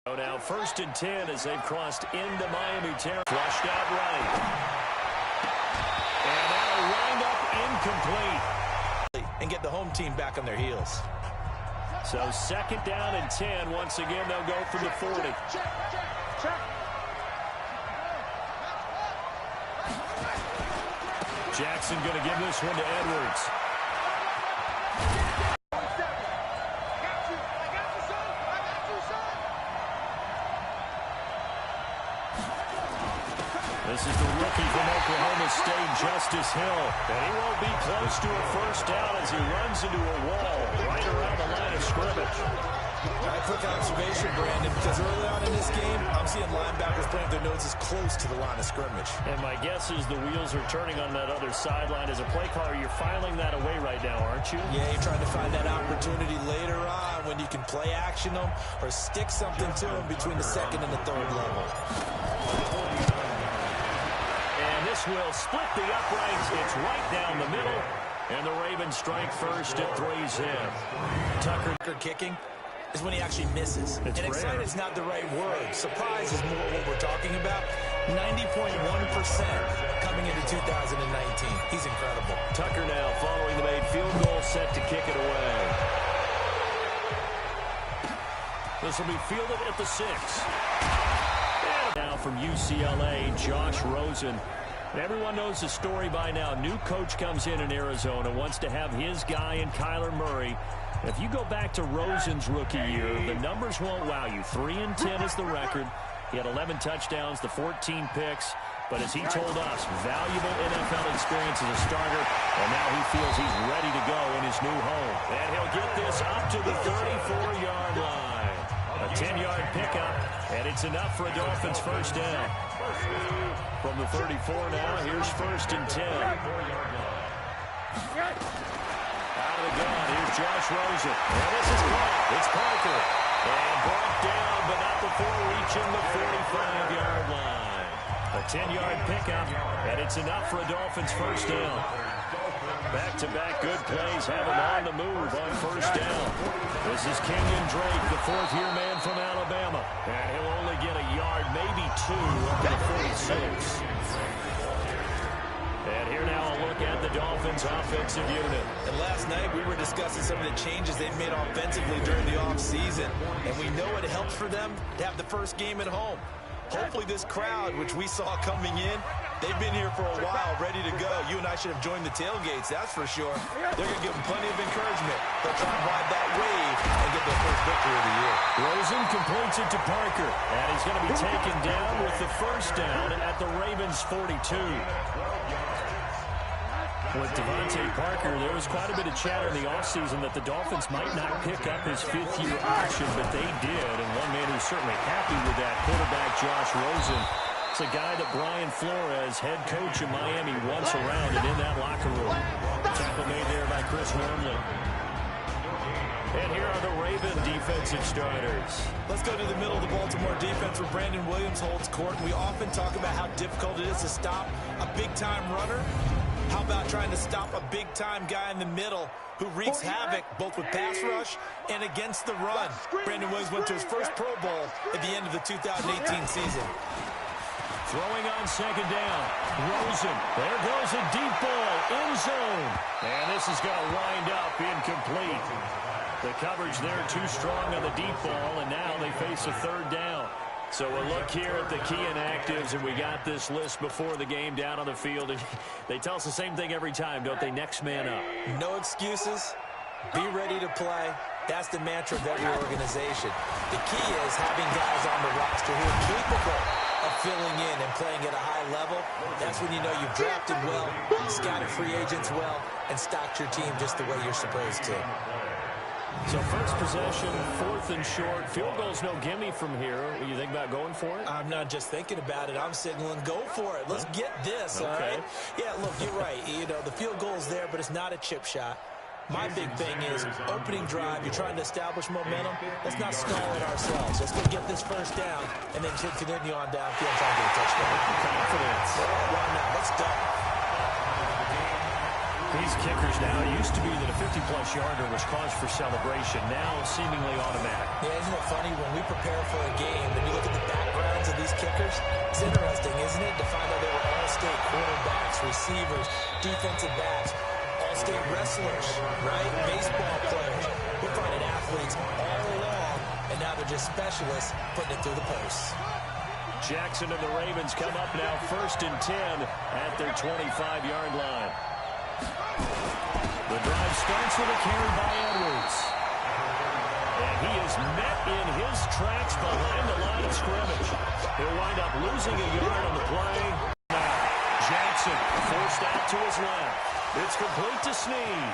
So now 1st and 10 as they've crossed into Miami territory. Flushed out right. And now lined up incomplete. And get the home team back on their heels. So 2nd down and 10. Once again, they'll go for the 40. Jackson going to give this one to Edwards. This is the rookie from Oklahoma State, Justice Hill. And he won't be close to a 1st down as he runs into a wall right around the line of scrimmage. Quick observation, Brandon, because early on in this game, I'm seeing linebackers putting their noses close to the line of scrimmage. And my guess is the wheels are turning on that other sideline. As a play caller, you're filing that away right now, aren't you? Yeah, you're trying to find that opportunity later on when you can play action them or stick something to them between the 2nd and the 3rd level. This will split the uprights. It's right down the middle. And the Ravens strike first at 3's in. Tucker kicking is when he actually misses. And excited is not the right word. Surprise is more what we're talking about. 90.1% coming into 2019. He's incredible. Tucker now following the made field goal, set to kick it away. This will be fielded at the 6. And now from UCLA, Josh Rosen. Everyone knows the story by now. New coach comes in Arizona, wants to have his guy in Kyler Murray. If you go back to Rosen's rookie year, the numbers won't wow you. 3 and 10 is the record. He had 11 touchdowns, the 14 picks. But as he told us, valuable NFL experience as a starter, and now he feels he's ready to go in his new home. And he'll get this up to the 34-yard line. A 10-yard pickup, and it's enough for a Dolphins 1st down. From the 34 now, here's 1st and 10. Out of the gun, here's Josh Rosen. And this is caught. It's Parker. And brought down, but not before reaching the 45-yard line. A 10-yard pickup, and it's enough for a Dolphins 1st down. Back-to-back good plays have him on the move on 1st down. This is Kenyon Drake, the 4th-year man from Alabama. And he'll only get a yard, maybe 2, up to the 46. And here now a look at the Dolphins' offensive unit. And last night we were discussing some of the changes they've made offensively during the offseason. And we know it helps for them to have the 1st game at home. Hopefully this crowd, which we saw coming in, they've been here for a while, ready to go. You and I should have joined the tailgates, that's for sure. They're going to give them plenty of encouragement. They'll try and ride that wave and get their 1st victory of the year. Rosen completes it to Parker, and he's going to be taken down with the 1st down at the Ravens' 42. With Devontae Parker, there was quite a bit of chatter in the offseason that the Dolphins might not pick up his 5th-year option, but they did. And one man who's certainly happy with that, quarterback Josh Rosen. It's a guy that Brian Flores, head coach of Miami, wants around and in that locker room. Tackle made there by Chris Wormley. And here are the Raven defensive starters. Let's go to the middle of the Baltimore defense where Brandon Williams holds court. We often talk about how difficult it is to stop a big-time runner. How about trying to stop a big-time guy in the middle who wreaks havoc both with pass rush and against the run? Brandon Williams went to his first Pro Bowl at the end of the 2018 season. Throwing on 2nd down. Rosen. There goes a deep ball in zone. And this is going to wind up incomplete. The coverage there too strong on the deep ball, and now they face a 3rd down. So we'll look here at the key inactives, and we got this list before the game down on the field. They tell us the same thing every time, don't they? Next man up. No excuses. Be ready to play. That's the mantra of every organization. The key is having guys on the roster who are capable of filling in and playing at a high level. That's when you know you've drafted well, scouted free agents well, and stocked your team just the way you're supposed to. So 1st possession, 4th and short. Field goal's no gimme from here. What do you think about going for it? I'm not just thinking about it. I'm signaling go for it. Let's get this, all right? Yeah, look, you're right. You know, the field goal's there, but it's not a chip shot. My big thing is opening drive. You're trying to establish momentum. Let's not stall it ourselves. Let's go get this 1st down and then continue on downfield trying to get a touchdown. Confidence. Why not? Let's go. These kickers now, it used to be that a 50-plus yarder was cause for celebration. Now seemingly automatic. Yeah, isn't it funny, when we prepare for a game and you look at the backgrounds of these kickers, it's interesting, isn't it, to find out they were all-state quarterbacks, receivers, defensive backs, all-state wrestlers, right? Baseball players. We're finding athletes all along, and now they're just specialists putting it through the posts. Jackson and the Ravens come up now 1st and 10 at their 25-yard line. The drive starts with a carry by Edwards. And he is met in his tracks behind the line of scrimmage. He'll wind up losing a yard on the play. Jackson forced out to his left. It's complete to Snead.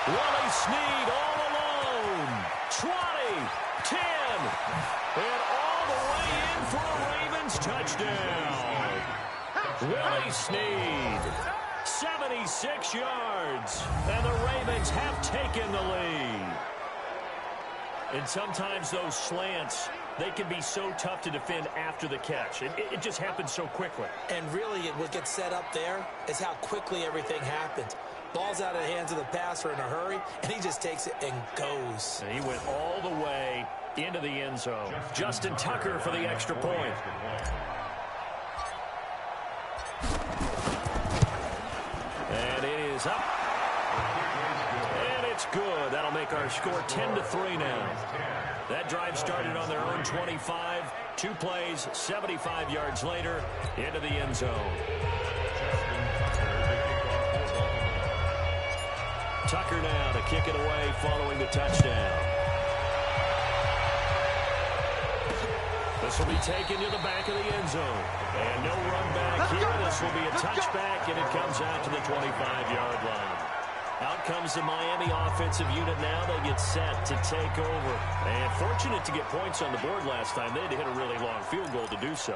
Willie Snead all alone. 20, 10, and all the way in for a Ravens touchdown. Willie Snead, 76 yards, and the Ravens have taken the lead. And sometimes those slants, they can be so tough to defend after the catch. It just happens so quickly. And really, what gets set up there is how quickly everything happens. Ball's out of the hands of the passer in a hurry, and he just takes it and goes. And he went all the way into the end zone. Justin Tucker for the extra point. And it is up. And it's good. That'll make our score 10-3 now. That drive started on their own 25. 2 plays, 75 yards later, into the end zone. Tucker now to kick it away following the touchdown. This will be taken to the back of the end zone. And no run back here. This will be a touchback, and it comes out to the 25-yard line. Out comes the Miami offensive unit now. They get set to take over. And fortunate to get points on the board last time. They had to hit a really long field goal to do so.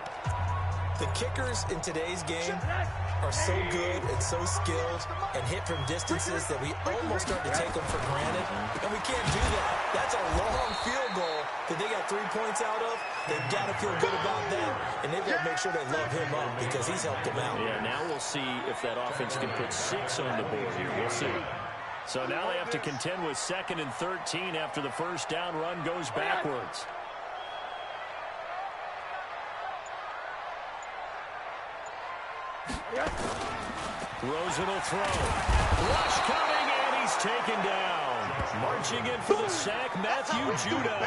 The kickers in today's game are so good and so skilled and hit from distances that we almost start to take them for granted. And we can't do that. That's a long field goal that they got 3 points out of. They've got to feel good about that, and they've got to make sure they love him up because he's helped them out. Yeah, now we'll see if that offense can put 6 on the board here. We'll see. So now they have to contend with 2nd and 13 after the first down run goes backwards. Rosen will throw. Rush coming, and he's taken down. Marching in for the sack, Matthew Judah.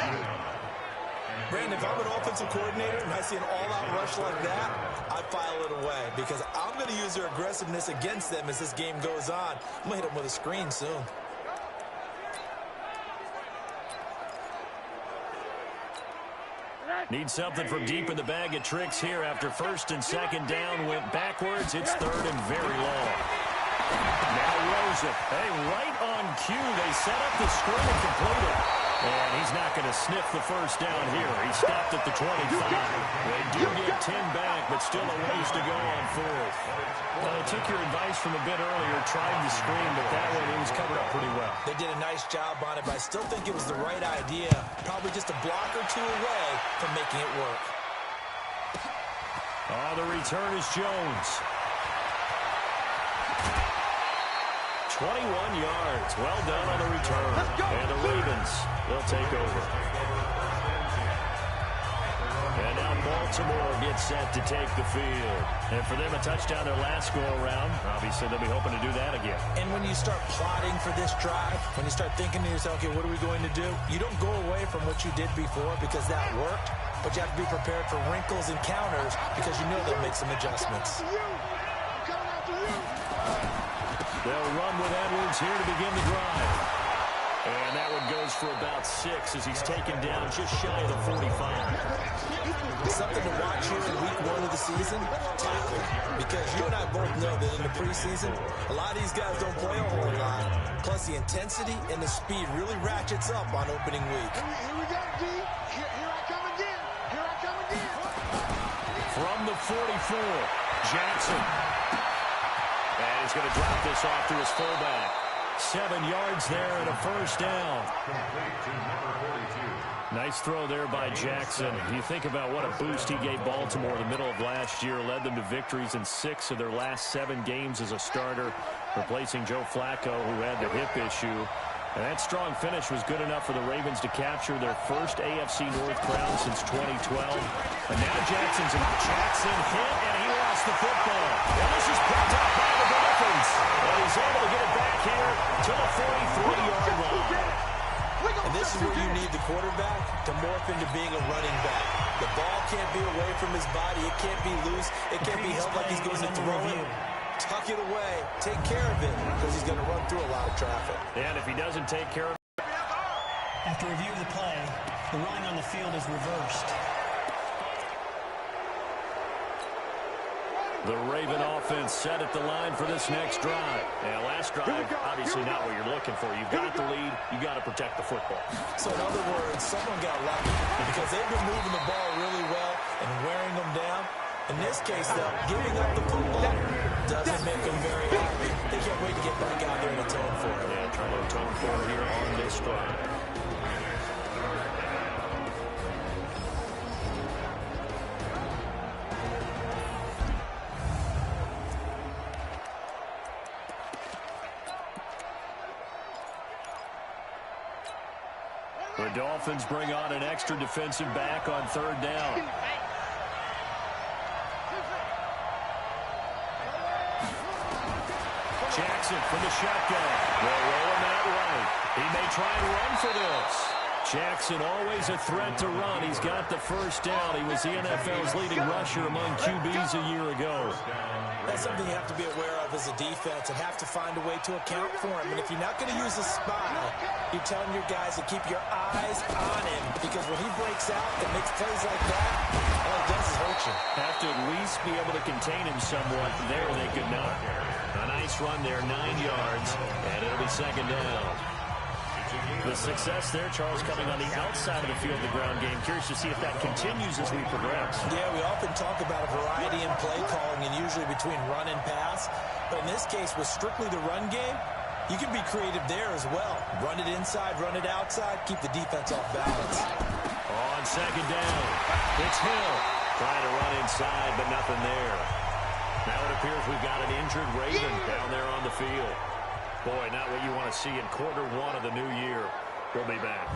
Brandon, if I'm an offensive coordinator and I see an all-out rush like that, I file it away because I'm going to use their aggressiveness against them as this game goes on. I'm going to hit them with a screen soon. Need something from deep in the bag of tricks here after 1st and 2nd down went backwards. It's 3rd and very long. Now Rosen. Hey, right on cue. They set up the screen and completed. And he's not going to sniff the first down here. He stopped at the 25. They do get 10 back, but still a ways to go on 4th. Well, I took your advice from a bit earlier, tried the screen, but that one it was covered up pretty well. They did a nice job on it, but I still think it was the right idea. Probably just a block or 2 away from making it work. Oh, the return is Jones. 21 yards. Well done on the return. And the Ravens, they'll take over. And now Baltimore gets set to take the field. And for them, a touchdown their last go-around. Obviously, they'll be hoping to do that again. And when you start plotting for this drive, when you start thinking to yourself, okay, what are we going to do? You don't go away from what you did before because that worked, but you have to be prepared for wrinkles and counters because you know they'll make some adjustments. They'll run with Edwards here to begin the drive. And that one goes for about 6 as he's taken down just shy of the 45. Something to watch here in week 1 of the season, tackle. Because you and I both know that in the preseason, a lot of these guys don't play a whole lot. Plus the intensity and the speed really ratchets up on opening week. Here we go, D. Here I come again. Here I come again. From the 44, Jackson. And he's going to drop this off to his fullback. 7 yards there and a first down. Nice throw there by Jackson. You think about what a boost he gave Baltimore in the middle of last year. Led them to victories in 6 of their last 7 games as a starter, replacing Joe Flacco, who had the hip issue. And that strong finish was good enough for the Ravens to capture their first AFC North crown since 2012. And now Jackson hit, and he lost the football. And this is picked up by the Dolphins. And he's able to get it back here to the 43-yard line. And this is where you need the quarterback to morph into being a running back. The ball can't be away from his body. It can't be loose. It can't be held like he's going to throw it. Tuck it away. Take care of it because he's going to run through a lot of traffic. And if he doesn't take care of it. After review of the play, the running on the field is reversed. The Raven offense set at the line for this next drive. And last drive, obviously not what you're looking for. You've got the lead. You've got to protect the football. So in other words, someone got lucky because they've been moving the ball really well and wearing them down. In this case, though, giving up the football doesn't make them very happy. They can't wait to get back out there and atone for it. Yeah, trying to atone for it here on this drive. The Dolphins bring on an extra defensive back on third down. Jackson from the shotgun. They're rolling that right. He may try and run for this. Jackson always a threat to run. He's got the first down. He was the NFL's leading rusher among QBs a year ago. That's something you have to be aware of as a defense and have to find a way to account for him. And if you're not going to use a spy, you're telling your guys to keep your eyes on him because when he breaks out and makes plays like that, all it does is hurt you. Have to at least be able to contain him somewhat. There they could not. A nice run there, 9 yards, and it'll be second down. The success there, Charles, coming on the outside of the field, the ground game. Curious to see if that continues as we progress. Yeah, we often talk about a variety in play calling and usually between run and pass. But in this case, with strictly the run game, you can be creative there as well. Run it inside, run it outside, keep the defense off balance. On second down, it's Hill. Trying to run inside, but nothing there. Now it appears we've got an injured Raven down there on the field. Boy, not what you want to see in quarter one of the new year. We'll be back.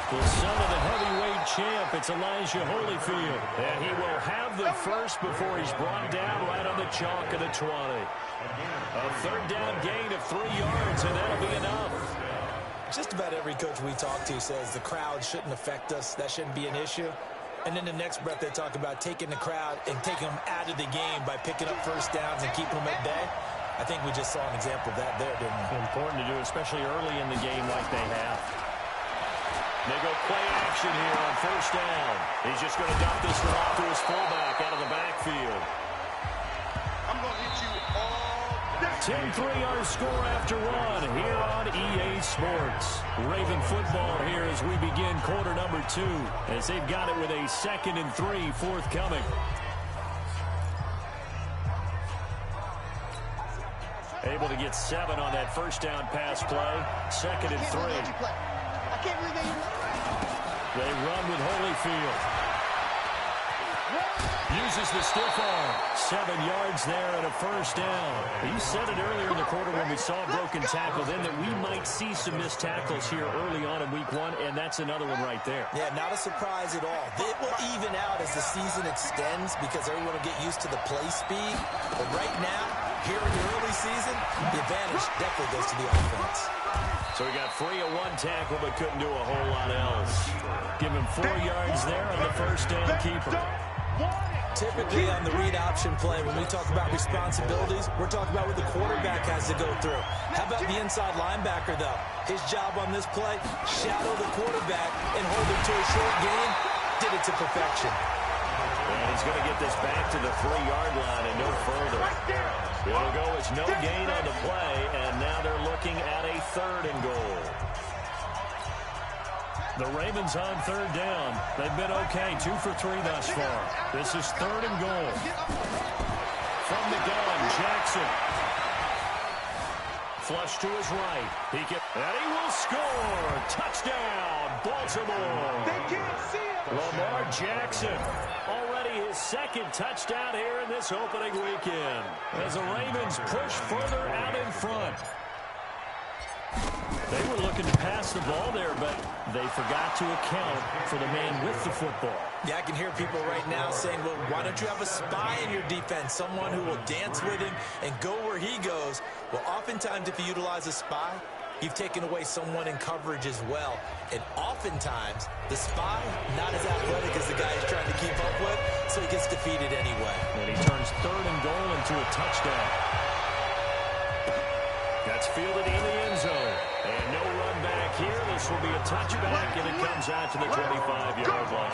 The son of the heavyweight champ, it's Elijah Holyfield. And he will have the first before he's brought down right on the chalk of the 20. A third down gain of 3 yards, and that'll be enough. Just about every coach we talk to says the crowd shouldn't affect us. That shouldn't be an issue. And then the next breath they talk about taking the crowd and taking them out of the game by picking up first downs and keeping them at bay. I think we just saw an example of that there, didn't we? Important to do, especially early in the game like they have. They go play action here on first down. He's just going to dump this one off to his fullback out of the backfield. I'm going to hit you all day. 10-3 our score after one here on EA Sports. Raven football here as we begin quarter number 2 as they've got it with a 2nd and 3 forthcoming. Able to get 7 on that first down pass play. 2nd and 3. I can't believe They run with Holyfield. Uses the stiff arm. 7 yards there and a first down. You said it earlier in the quarter when we saw a broken tackle then that we might see some missed tackles here early on in week 1, and that's another one right there. Yeah, not a surprise at all. It will even out as the season extends because everyone will get used to the play speed. But right now, here in the early season, the advantage definitely goes to the offense. So we got free of 1 tackle but couldn't do a whole lot else. Give him 4 yards there on the first down keeper. Typically on the read option play, when we talk about responsibilities, we're talking about what the quarterback has to go through. How about the inside linebacker, though? His job on this play, shadow the quarterback and hold him to a short gain. Did it to perfection. And he's going to get this back to the 3-yard line and no further. It'll go as no gain on the play, and now they're looking at a 3rd and goal. The Ravens on third down. They've been okay, 2 for 3 thus far. This is 3rd and goal. From the gun, Jackson. Flush to his right. And he will score. Touchdown, Baltimore. They can't see it. Lamar Jackson. Already his 2nd touchdown here in this opening weekend. As the Ravens push further out in front. They were looking to pass the ball there, but they forgot to account for the man with the football. Yeah, I can hear people right now saying, well, why don't you have a spy in your defense, someone who will dance with him and go where he goes? Well, oftentimes if you utilize a spy, you've taken away someone in coverage as well. And oftentimes, the spy, not as athletic as the guy he's trying to keep up with, so he gets defeated anyway. And he turns 3rd and goal into a touchdown. That's fielded in the end zone. And no run back here. This will be a touchback, and it comes out to the 25-yard line.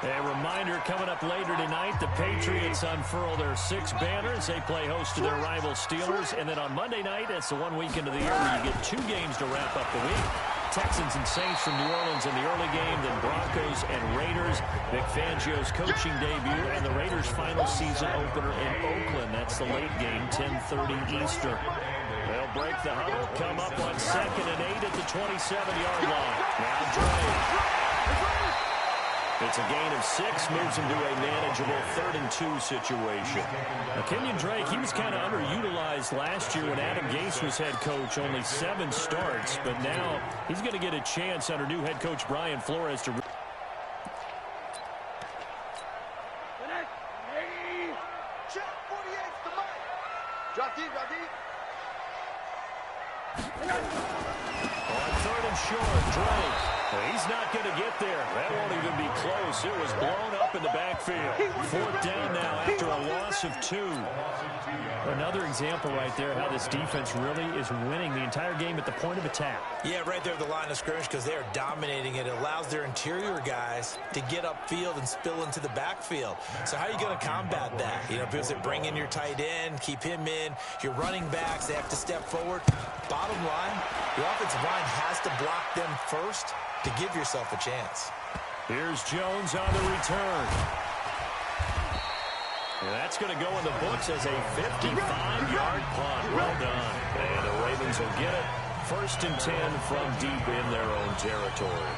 A reminder coming up later tonight, the Patriots unfurl their 6 banners. They play host to their rival Steelers. And then on Monday night, it's the one weekend of the year where you get 2 games to wrap up the week. Texans and Saints from New Orleans in the early game, then Broncos and Raiders. Vic Fangio's coaching debut and the Raiders' final season opener in Oakland. That's the late game, 10:30 Eastern. They'll break the huddle, come up on 2nd and 8 at the 27-yard line. Now Drake. It's a gain of 6, moves him to a manageable 3rd and 2 situation. Now, Kenyon Drake, he was kind of underutilized last year when Adam Gase was head coach, only 7 starts, but now he's going to get a chance under new head coach Brian Flores to... On 3rd and short, Drake. He's not going to get there. That won't even be close. It was blown up in the backfield. 4th down now after a loss of 2. Another example right there how this defense really is winning the entire game at the point of attack. Yeah, right there at the line of scrimmage because they are dominating it. It allows their interior guys to get upfield and spill into the backfield. So how are you going to combat that? You know, because they bring in your tight end, keep him in. Your running backs, they have to step forward. Bottom line, the offensive line has to block them first to give yourself a chance. Here's Jones on the return. And that's going to go in the books as a 55-yard punt. Well done. And the Ravens will get it. 1st and 10 from deep in their own territory.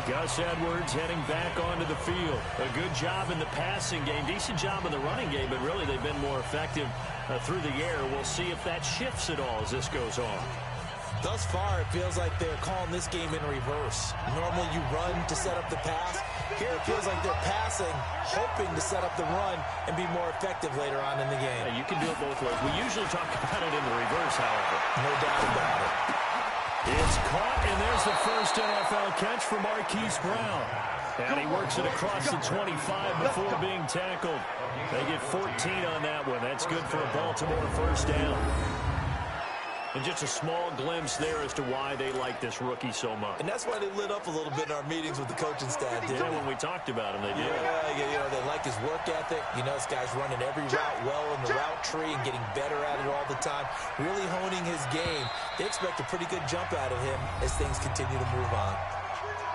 Gus Edwards heading back onto the field. A good job in the passing game. Decent job in the running game, but really they've been more effective through the air. We'll see if that shifts at all as this goes on. Thus far, it feels like they're calling this game in reverse. Normally you run to set up the pass. Here it feels like they're passing, hoping to set up the run and be more effective later on in the game. Yeah, you can do it both ways. We usually talk about it in the reverse, however. No doubt about it. It's caught, and there's the first NFL catch for Marquise Brown. And he works it across the 25 before being tackled. They get 14 on that one. That's good for a Baltimore 1st down. And just a small glimpse there as to why they like this rookie so much. And that's why they lit up a little bit in our meetings with the coaching staff. Yeah, when we talked about him, they did. Yeah, you know, they like his work ethic. You know, this guy's running every route well in the route tree and getting better at it all the time. Really honing his game. They expect a pretty good jump out of him as things continue to move on.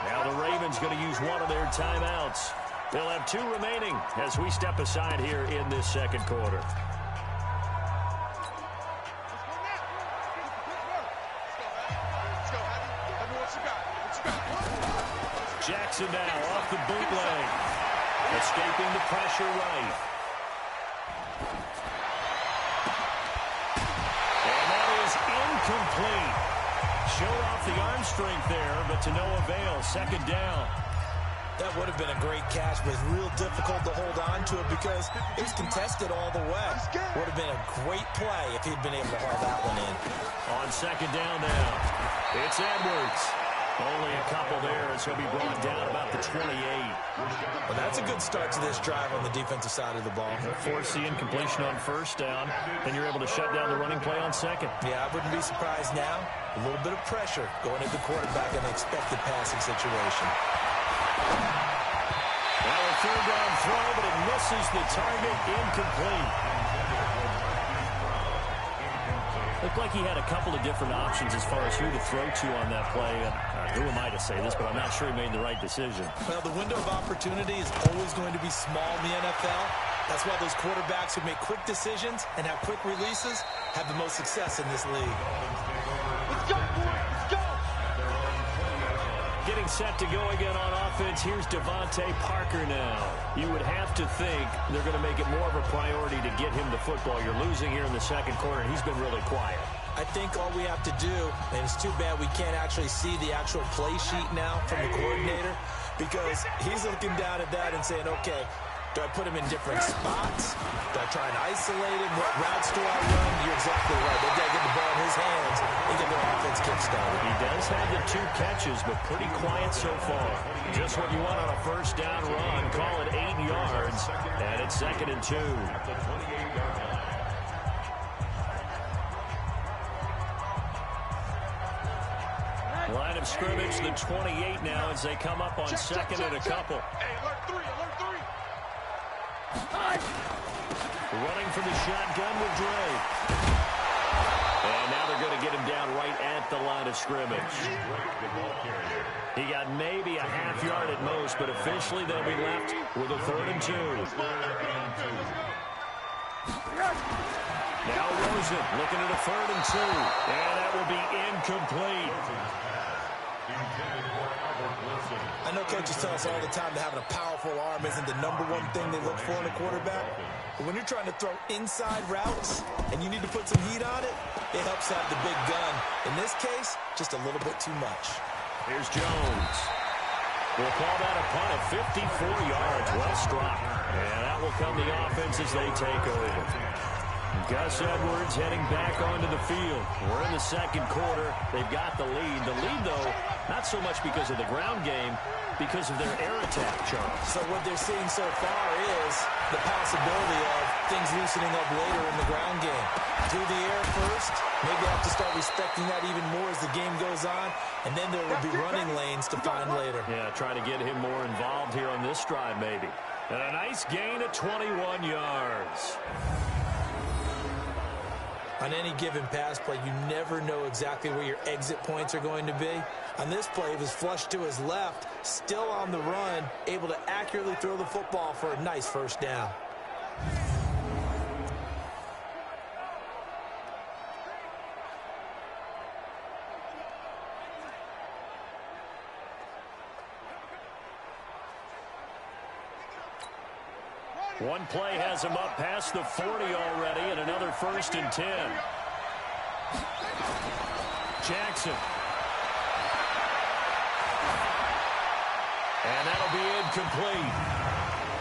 Now the Ravens going to use one of their timeouts. They'll have 2 remaining as we step aside here in this 2nd quarter. Jackson now off the bootleg. Escaping the pressure right. And that is incomplete. Showed off the arm strength there, but to no avail. 2nd down. That would have been a great catch, but it's real difficult to hold on to it because it was contested all the way. Would have been a great play if he'd been able to haul that one in. On 2nd down now, it's Edwards. Only a couple there, as he'll be brought down about the 28. Well, that's a good start to this drive on the defensive side of the ball. Force the incompletion on 1st down, and you're able to shut down the running play on 2nd. Yeah, I wouldn't be surprised now. A little bit of pressure going at the quarterback in an expected passing situation. Now a 3rd down throw, but it misses the target, incomplete. Looked like he had a couple of different options as far as who to throw to on that play. Who am I to say this, but I'm not sure he made the right decision. Well, the window of opportunity is always going to be small in the NFL. That's why those quarterbacks who make quick decisions and have quick releases have the most success in this league. Let's go, boys. Let's go. Getting set to go again on offense. Here's Devontae Parker now. You would have to think they're going to make it more of a priority to get him the football. You're losing here in the second quarter, and he's been really quiet. I think all we have to do, and it's too bad we can't actually see the actual play sheet now from the coordinator, because he's looking down at that and saying, okay, do I put him in different spots? Do I try and isolate him? What routes do I run? You're exactly right. They've got to get the ball in his hands and get their offense kick-started. He does have the 2 catches, but pretty quiet so far. Just what you want on a first down run. Call it 8 yards, and it's 2nd and 2. Line of scrimmage, the 28 now as they come up on second and a couple. Hey, alert 3, alert 3. Running for the shotgun with Dre. And now they're going to get him down right at the line of scrimmage. He got maybe a half yard at most, but officially they'll be left with a 3rd and 2. Now Rosen looking at a 3rd and 2. And that will be incomplete. I know coaches tell us all the time that having a powerful arm isn't the #1 thing they look for in a quarterback. But when you're trying to throw inside routes and you need to put some heat on it, it helps to have the big gun. In this case, just a little bit too much. Here's Jones. We'll call that a punt at 54 yards. Well struck. And that will come the offense as they take over. Gus Edwards heading back onto the field. We're in the second quarter. They've got the lead. The lead, though, not so much because of the ground game, because of their air attack, Charles. So what they're seeing so far is the possibility of things loosening up later in the ground game. Through the air first, maybe have to start respecting that even more as the game goes on, and then there will be running lanes to find later. Yeah, try to get him more involved here on this drive, maybe. And a nice gain at 21 yards. On any given pass play, you never know exactly where your exit points are going to be. On this play, it was flushed to his left, still on the run, able to accurately throw the football for a nice first down. One play has him up past the 40 already, and another 1st and 10. Jackson. And that'll be incomplete.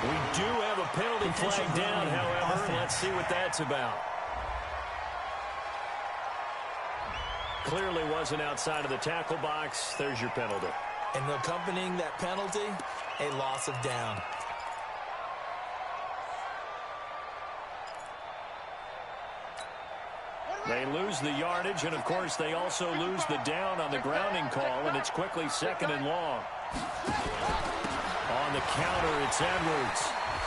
We do have a penalty flag down, however. Let's see what that's about. Clearly wasn't outside of the tackle box. There's your penalty. And accompanying that penalty, a loss of down. They lose the yardage, and, of course, they also lose the down on the grounding call, and it's quickly 2nd and long. On the counter, it's Edwards.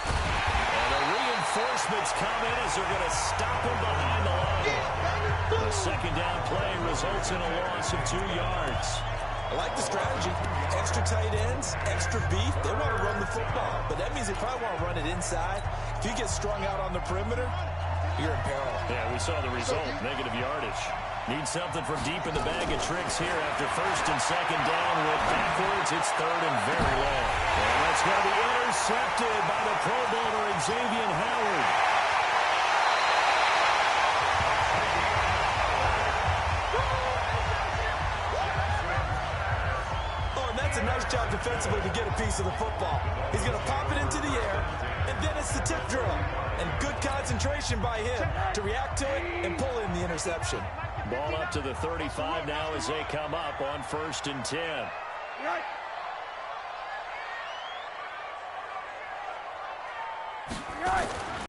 And the reinforcements come in as they're going to stop him behind the line. The 2nd down play results in a loss of 2 yards. I like the strategy. Extra tight ends, extra beef. They want to run the football, but that means they probably want to run it inside. If you get strung out on the perimeter, you're in peril. Yeah, we saw the result, negative yardage. Need something from deep in the bag of tricks here after 1st and 2nd down with backwards. It's 3rd and very low. And that's going to be intercepted by the Pro Bowler Xavier Howard. Oh, and that's a nice job defensively to get a piece of the football. He's going to pop it into the air, and then it's the tip drill. And good concentration by him to react to it and pull in the interception. Ball up to the 35 now as they come up on 1st and 10.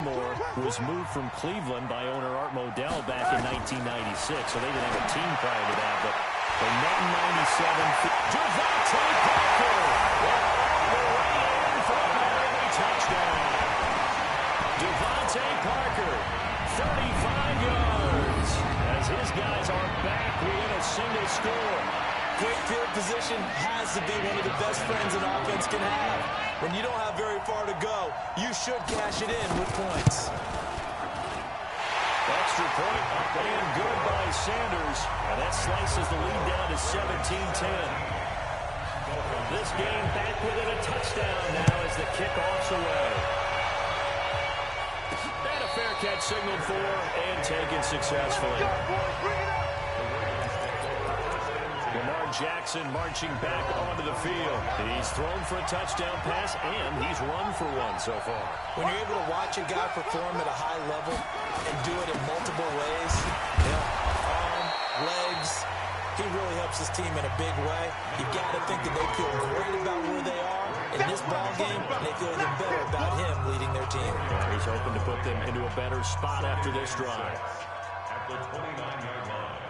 Moore was moved from Cleveland by owner Art Modell back in 1996, so they didn't have a team prior to that. But they met in 97. Devontae Parker all the way in for an early touchdown. Devontae Parker, 35 yards, as his guy Cowboys are back within a single score. Great field position has to be one of the best friends an offense can have. When you don't have very far to go, you should cash it in with points. Extra point up and good by Sanders. And that slices the lead down to 17-10. This game back within a touchdown now as the kickoff's away. And a fair catch signaled for and taken successfully. Lamar Jackson marching back onto the field. He's thrown for a touchdown pass, and he's run for one so far. When you're able to watch a guy perform at a high level and do it in multiple ways, arm, legs, he really helps his team in a big way. You got to think that they feel great about where they are in this ball game, and they feel even better about him leading their team. Yeah, he's hoping to put them into a better spot after this drive. At the 29-yard line.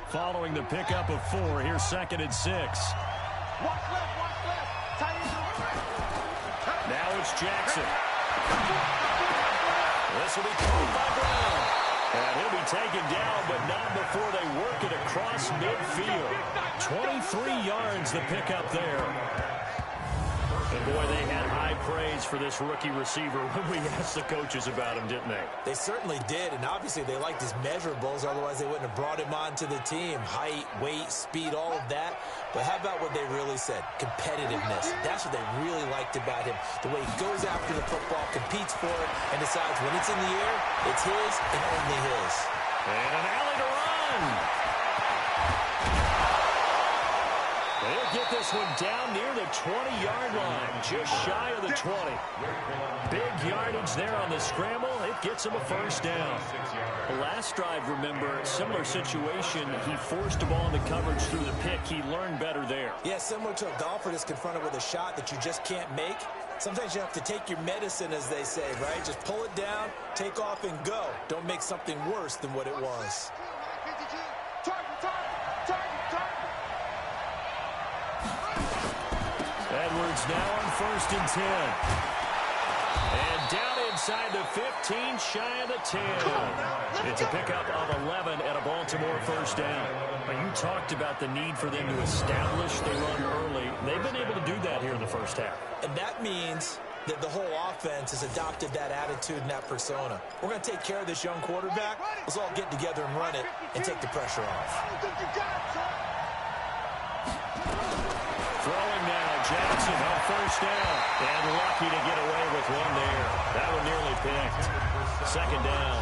Following the pickup of 4, here's 2nd and 6. Watch left. Tight end. Now it's Jackson. This will be caught by Brown. And he'll be taken down, but not before they work it across midfield. 23 yards the pickup there. And boy, they had high praise for this rookie receiver when we asked the coaches about him, didn't they? They certainly did, and obviously they liked his measurables, otherwise they wouldn't have brought him onto the team. Height, weight, speed, all of that. But how about what they really said? Competitiveness. That's what they really liked about him. The way he goes after the football, competes for it, and decides when it's in the air, it's his and only his. And an alley to run. They'll get this one down near the 20-yard line, just shy of the 20. Big yardage there on the scramble. It gets him a first down. The last drive, remember, similar situation. He forced the ball into coverage through the pick. He learned better there. Yeah, similar to a golfer that's confronted with a shot that you just can't make. Sometimes you have to take your medicine, as they say, right? Just pull it down, take off, and go. Don't make something worse than what it was. Edwards now on 1st and 10. And down inside the 15, shy of the 10. It's a pickup of 11 and a Baltimore first down. But you talked about the need for them to establish the run early. They've been able to do that here in the first half. And that means that the whole offense has adopted that attitude and that persona. We're going to take care of this young quarterback. Let's all get together and run it and take the pressure off. Throwing now, Jackson on first down. And lucky to get away with one there. That one nearly picked. 2nd down.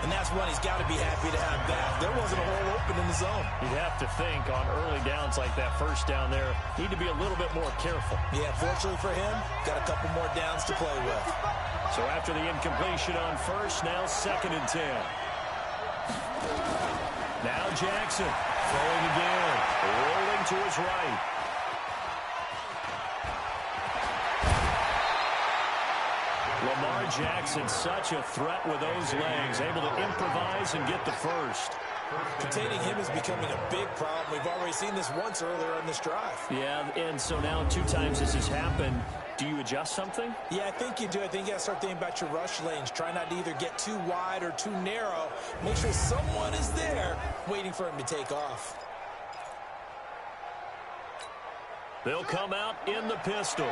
And that's one he's got to be happy to have back. There wasn't a hole open in the zone. You'd have to think on early downs like that first down there, need to be a little bit more careful. Yeah, fortunately for him, got a couple more downs to play with. So after the incompletion on first, now 2nd and 10. Now Jackson throwing again, rolling to his right. Lamar Jackson, such a threat with those legs, able to improvise and get the first. Containing him is becoming a big problem. We've already seen this once earlier on this drive. Yeah, and so now 2 times this has happened. Do you adjust something? Yeah, I think you do. I think you got to start thinking about your rush lanes. Try not to either get too wide or too narrow. Make sure someone is there waiting for him to take off. They'll come out in the pistol.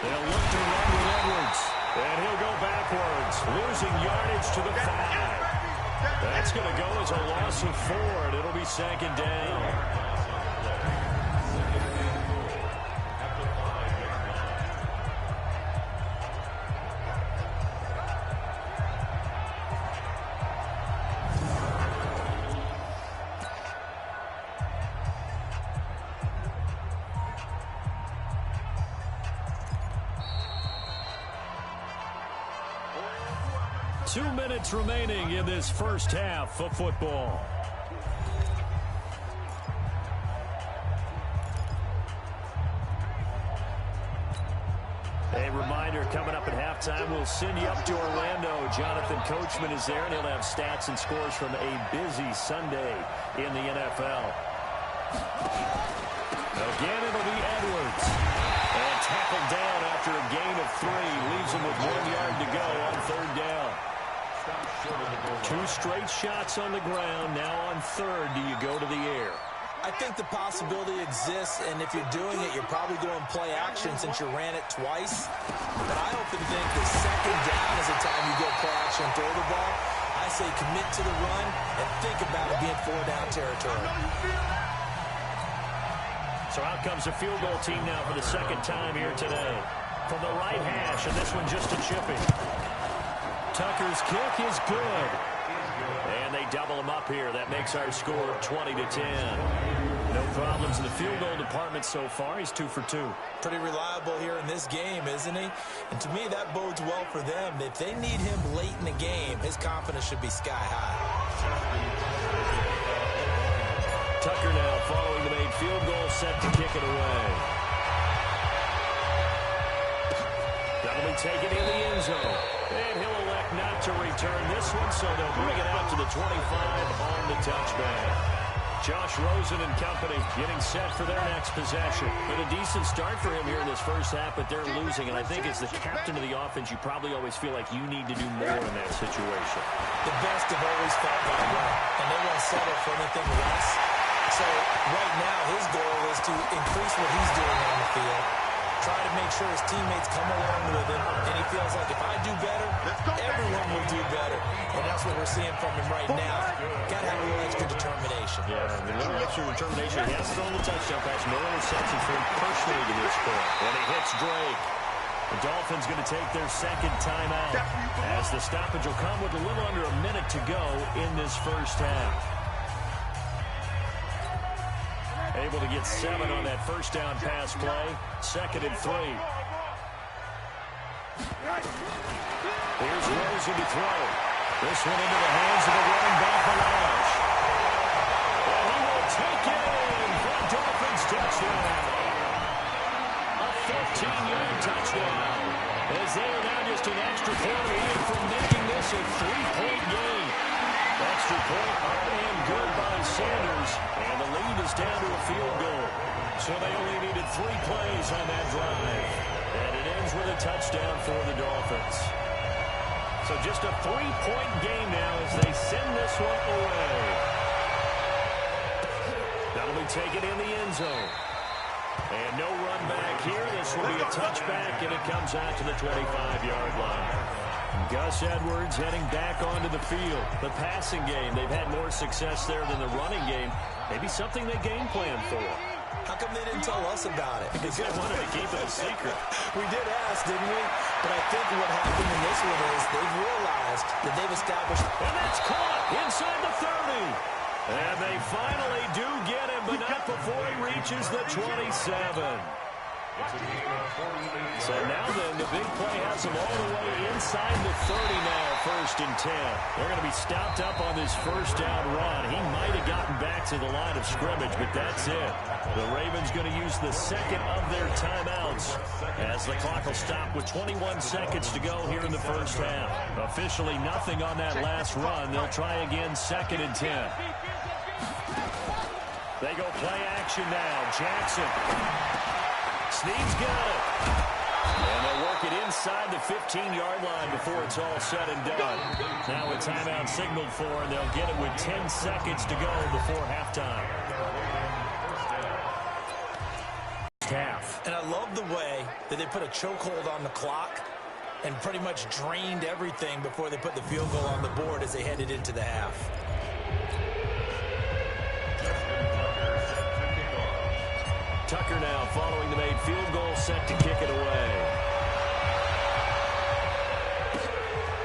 They'll look to run with Edwards. And he'll go backwards, losing yardage to the 5. That's going to go as a loss of 4, and it'll be 2nd down. Two minutes remaining in this first half of football. A reminder, coming up at halftime, we'll send you up to Orlando. Jonathan Coachman is there, and he'll have stats and scores from a busy Sunday in the NFL. They'll Again, it'll be Edwards. And tackled down after a gain of 3. Leaves him with 1 yard to go on 3rd down. 2 straight shots on the ground. Now on 3rd, do you go to the air? I think the possibility exists, and if you're doing it, you're probably going play action since you ran it twice. But I often think the 2nd down is the time you go play action and throw the ball. I say commit to the run and think about it being 4-down territory. So out comes the field goal team now for the 2nd time here today. From the right hash, and this one just a chipping. Tucker's kick is good. And they double him up here. That makes our score 20-10. No problems in the field goal department so far. He's 2 for 2. Pretty reliable here in this game, isn't he? And to me, that bodes well for them. If they need him late in the game, his confidence should be sky high. Tucker now following the made field goal, set to kick it away. That'll be taken in the end zone. And he'll elect not to return this one, so they'll bring it out to the 25 on the touchback. Josh Rosen and company getting set for their next possession. But a decent start for him here in this first half, but they're losing. And I think as the captain of the offense, you probably always feel like you need to do more in that situation. The best have always fought that way, and they won't settle for anything less. So right now, his goal is to increase what he's doing on the field, try to make sure his teammates come along with him, and he feels like if I do better, everyone will do better. And that's what we're seeing from him right now. Got to have a little extra determination. Yeah, a little extra determination. He has thrown the touchdown pass. No interception for him personally to this point. And he hits Drake. The Dolphins going to take their 2nd timeout as the stoppage will come with a little under a minute to go in this first half. Able to get 7 on that first down pass play. 2nd and 3. Here's Rosen to throw. This one into the hands of the running back, Balazs. And he will take it in for a Dolphins touchdown. A 15-yard touchdown. As they are now just an extra point away from making this a 3-point game. Extra point up and good by Sanders. And the lead is down to a field goal. So they only needed 3 plays on that drive. And it ends with a touchdown for the Dolphins. So just a 3-point game now as they send this one away. That'll be taken in the end zone. And no run back here. This will be a touchback, and it comes out to the 25-yard line. Gus Edwards heading back onto the field. The passing game, they've had more success there than the running game. Maybe something they game plan for. How come they didn't tell us about it? Because they wanted to keep it a secret. We did ask, didn't we? But I think what happened in this one is they've realized that they've established... And that's caught inside the 30. And they finally do get him, but not before he reaches the 27. So now then, the big play has him all the way inside the 30 now, 1st and 10. They're going to be stopped up on this first down run. He might have gotten back to the line of scrimmage, but that's it. The Ravens going to use the 2nd of their timeouts as the clock will stop with 21 seconds to go here in the first half. Officially nothing on that last run. They'll try again 2nd and 10. They go play action now. Jackson. Snead's got it. And they'll work it inside the 15-yard line before it's all said and done. Now a timeout signaled for, and they'll get it with 10 seconds to go before halftime. Half. And I love the way that they put a chokehold on the clock and pretty much drained everything before they put the field goal on the board as they headed into the half. Tucker now following the made field goal, set to kick it away.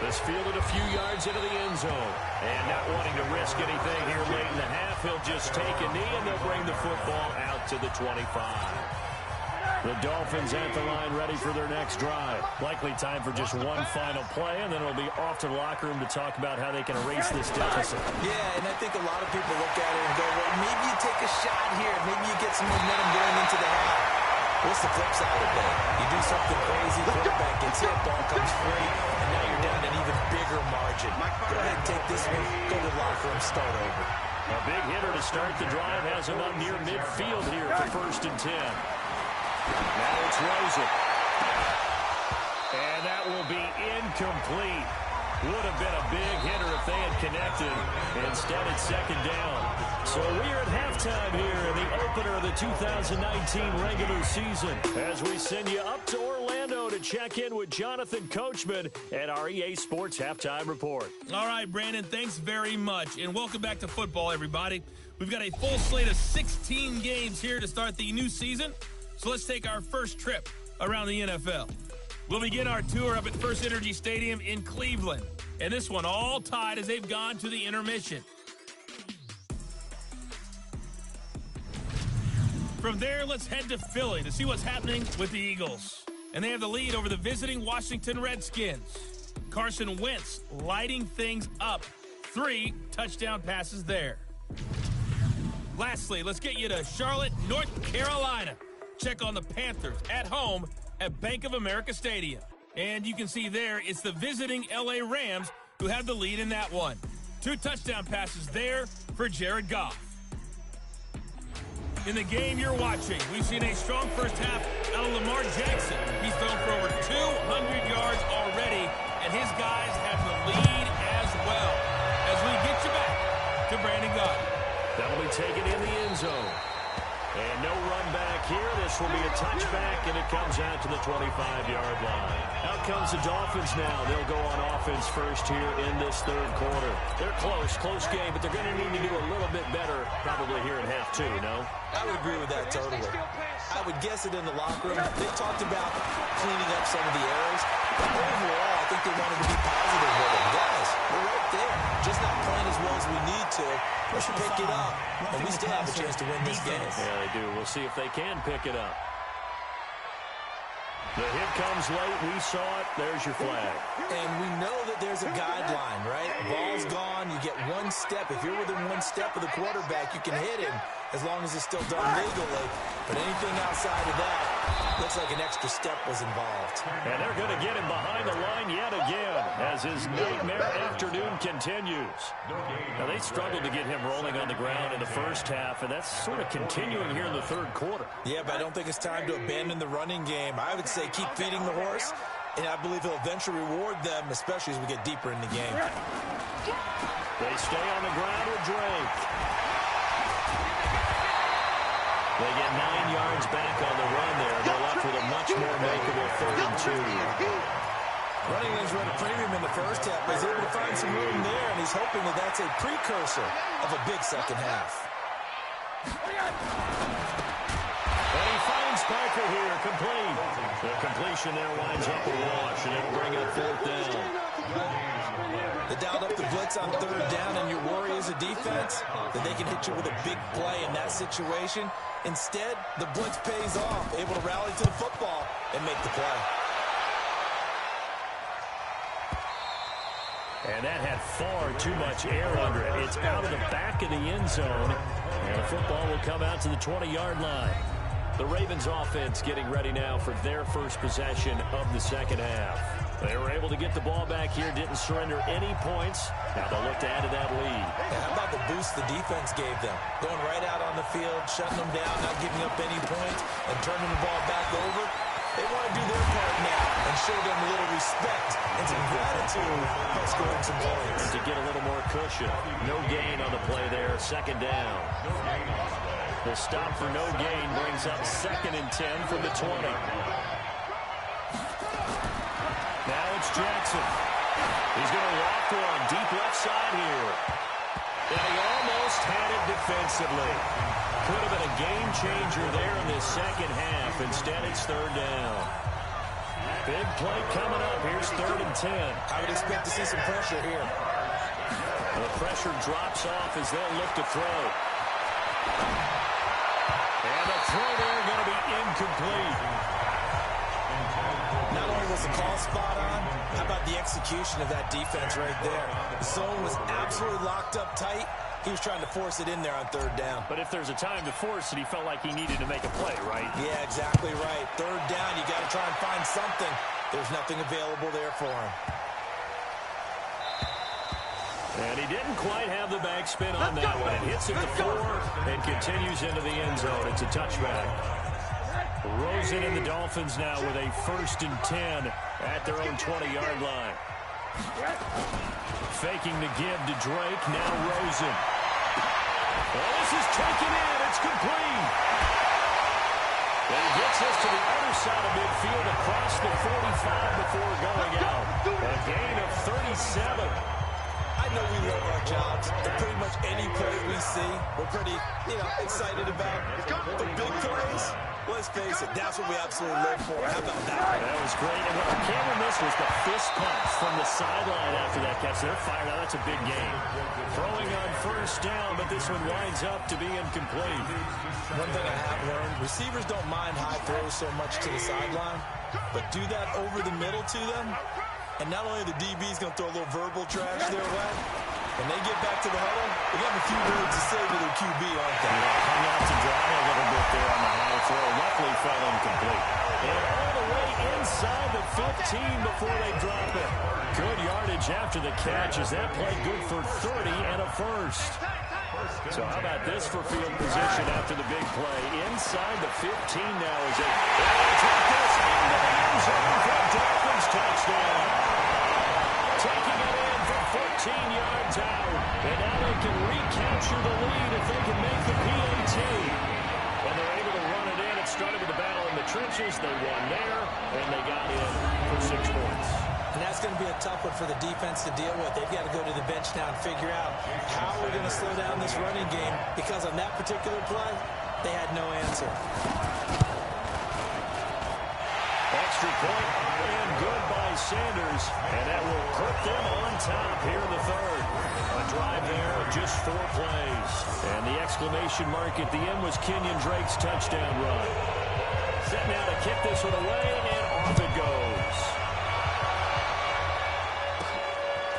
This fielded a few yards into the end zone. And not wanting to risk anything here late in the half, he'll just take a knee and they'll bring the football out to the 25. The Dolphins at the line ready for their next drive. Likely time for just one final play, and then it'll be off to the locker room to talk about how they can erase this deficit. Yeah, and I think a lot of people look at it and go, well, maybe you take a shot here. Maybe you get some momentum going into the half. What's the flip side of that? You do something crazy, quarterback gets hit, ball comes free, and now you're down an even bigger margin. Go ahead and take this one, go to the locker room, start over. A big hitter to start the drive has him up near midfield here for 1st and 10. Now it's Rosen. And that will be incomplete. Would have been a big hitter if they had connected. Instead, it's 2nd down. So we are at halftime here in the opener of the 2019 regular season as we send you up to Orlando to check in with Jonathan Coachman at our EA Sports Halftime Report. All right, Brandon, thanks very much. And welcome back to football, everybody. We've got a full slate of 16 games here to start the new season. So let's take our first trip around the NFL. We'll begin our tour up at First Energy Stadium in Cleveland. And this one all tied as they've gone to the intermission. From there, let's head to Philly to see what's happening with the Eagles. And they have the lead over the visiting Washington Redskins. Carson Wentz lighting things up. 3 touchdown passes there. Lastly, let's get you to Charlotte, North Carolina. Check on the Panthers at home at Bank of America Stadium. And you can see there, it's the visiting L.A. Rams who have the lead in that one. 2 touchdown passes there for Jared Goff. In the game you're watching, we've seen a strong first half out of Lamar Jackson. He's thrown for over 200 yards already, and his guys have the lead as well. As we get you back to Brandon Gaudin. That'll be taken in the end zone. And no run back here. This will be a touchback, and it comes out to the 25-yard line. Out comes the Dolphins now. They'll go on offense first here in this 3rd quarter. They're close game, but they're going to need to do a little bit better probably here in half 2, no? I would agree with that totally. I would guess it in the locker room. They talked about cleaning up some of the errors. But overall, I think they wanted to be positive with it. Guys, we're right there. Just not playing as well as we need to. We should pick it up. And we still have a chance to win this game. Yeah, they do. We'll see if they can pick it up. The hit comes late. We saw it. There's your flag. And we know that there's a guideline, right? Ball's gone. You get 1 step. If you're within 1 step of the quarterback, you can hit him as long as it's still done legally. But anything outside of that, looks like an extra step was involved. And they're going to get him behind the line yet again as his nightmare afternoon continues. Now, they struggled to get him rolling on the ground in the first half, and that's sort of continuing here in the 3rd quarter. Yeah, but I don't think it's time to abandon the running game. I would say keep feeding the horse, and I believe he'll eventually reward them, especially as we get deeper in the game. They stay on the ground with Drake. They get 9 yards back on the run there. They're left with a much more makeable 3rd and 2. Running lanes run a premium in the first half, but he's able to find some room there, and he's hoping that that's a precursor of a big second half. And he finds Parker here, complete. The completion there winds up a wash, and it'll bring up 4th down. They dialed up the blitz on 3rd down, and your worry as a defense that they can hit you with a big play in that situation. Instead, the blitz pays off, able to rally to the football and make the play. And that had far too much air under it. It's out of the back of the end zone, and the football will come out to the 20-yard line. The Ravens offense getting ready now for their first possession of the second half. They were able to get the ball back here, didn't surrender any points. Now they'll look to add to that lead. And how about the boost the defense gave them? Going right out on the field, shutting them down, not giving up any points, and turning the ball back over. They want to do their part now and show them a little respect and some gratitude by scoring some points. To get a little more cushion. No gain on the play there, 2nd down. The stop for no gain brings up 2nd and 10 from the 20. Now it's Jackson. He's going to walk one deep left side here. And he almost had it defensively. Could have been a game changer there in this second half. Instead, it's 3rd down. Big play coming up. Here's 3rd and 10. I would expect to see some pressure here. The pressure drops off as they'll look to throw. And the throw there going to be incomplete. Not only was the call spot on, how about the execution of that defense right there? The zone was absolutely locked up tight. He was trying to force it in there on 3rd down. But if there's a time to force it, he felt like he needed to make a play, right? Yeah, exactly right. 3rd down, you got to try and find something. There's nothing available there for him. And he didn't quite have the backspin on that one. It hits at the floor and continues into the end zone. It's a touchback. Rosen and the Dolphins now with a 1st and 10 at their own 20-yard line. Faking the give to Drake. Now Rosen. Well, this is taken in. It's complete. And he gets us to the other side of midfield across the 45 before going out. A gain of 37. I know we love our jobs, and pretty much any play we see, we're pretty, excited about. The big plays, let's face it, that's what we absolutely live for. How about that? That was great. And what I can't miss was the fist pump from the sideline after that catch. They're fired out. That's a big game. Throwing on 1st down, but this one winds up to be incomplete. One thing I have learned, receivers don't mind high throws so much to the sideline, but do that over the middle to them, and not only the DB's going to throw a little verbal trash their way, when they get back to the huddle, they have a few words to say to their QB, aren't they? Hung out to dry a little bit there on the high throw. Luckily fell incomplete. And all the way inside the 15 before they drop it. Good yardage after the catch. Is that play good for 30 and a 1st? So how about this for field position after the big play? Inside the 15 now is it. Take this into the end zone for a Dolphins touchdown. Taking it in from 14 yards out. And now they can recapture the lead if they can make the PAT. And they're able to run it in. It started with a battle in the trenches. They won there, and they got in for 6 points. And that's going to be a tough one for the defense to deal with. They've got to go to the bench now and figure out how we're going to slow down this running game, because on that particular play, they had no answer. Extra point and good by Sanders, and that will put them on top here in the 3rd. A drive there of just 4 plays. And the exclamation mark at the end was Kenyon Drake's touchdown run. Set now to kick this one away, and off it goes.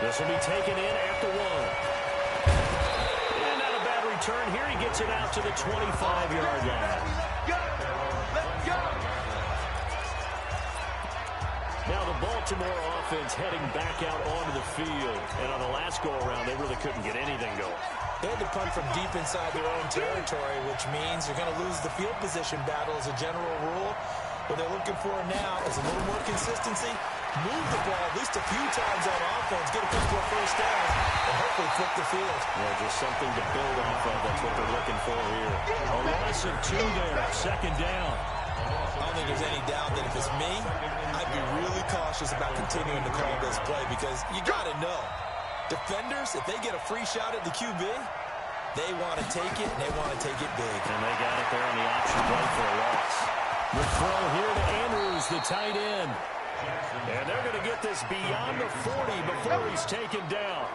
This will be taken in at the 1. And not a bad return here. He gets it out to the 25-yard line. Now the Baltimore offense heading back out onto the field. And on the last go-around, they really couldn't get anything going. They had to punt from deep inside their own territory, which means you're going to lose the field position battle as a general rule. What they're looking for now is a little more consistency. Move the ball at least a few times on offense, get a couple of 1st downs, and hopefully flip the field. Yeah, just something to build off of. That's what they're looking for here. A loss of 2 there, 2nd down. I don't think there's any doubt that if it's me, I'd be really cautious about continuing to call this play, because you got to know, defenders, if they get a free shot at the QB, they want to take it, and they want to take it big. And they got it there on the option play for a loss. The throw here to Andrews, the tight end. And they're going to get this beyond the 40 before he's taken down.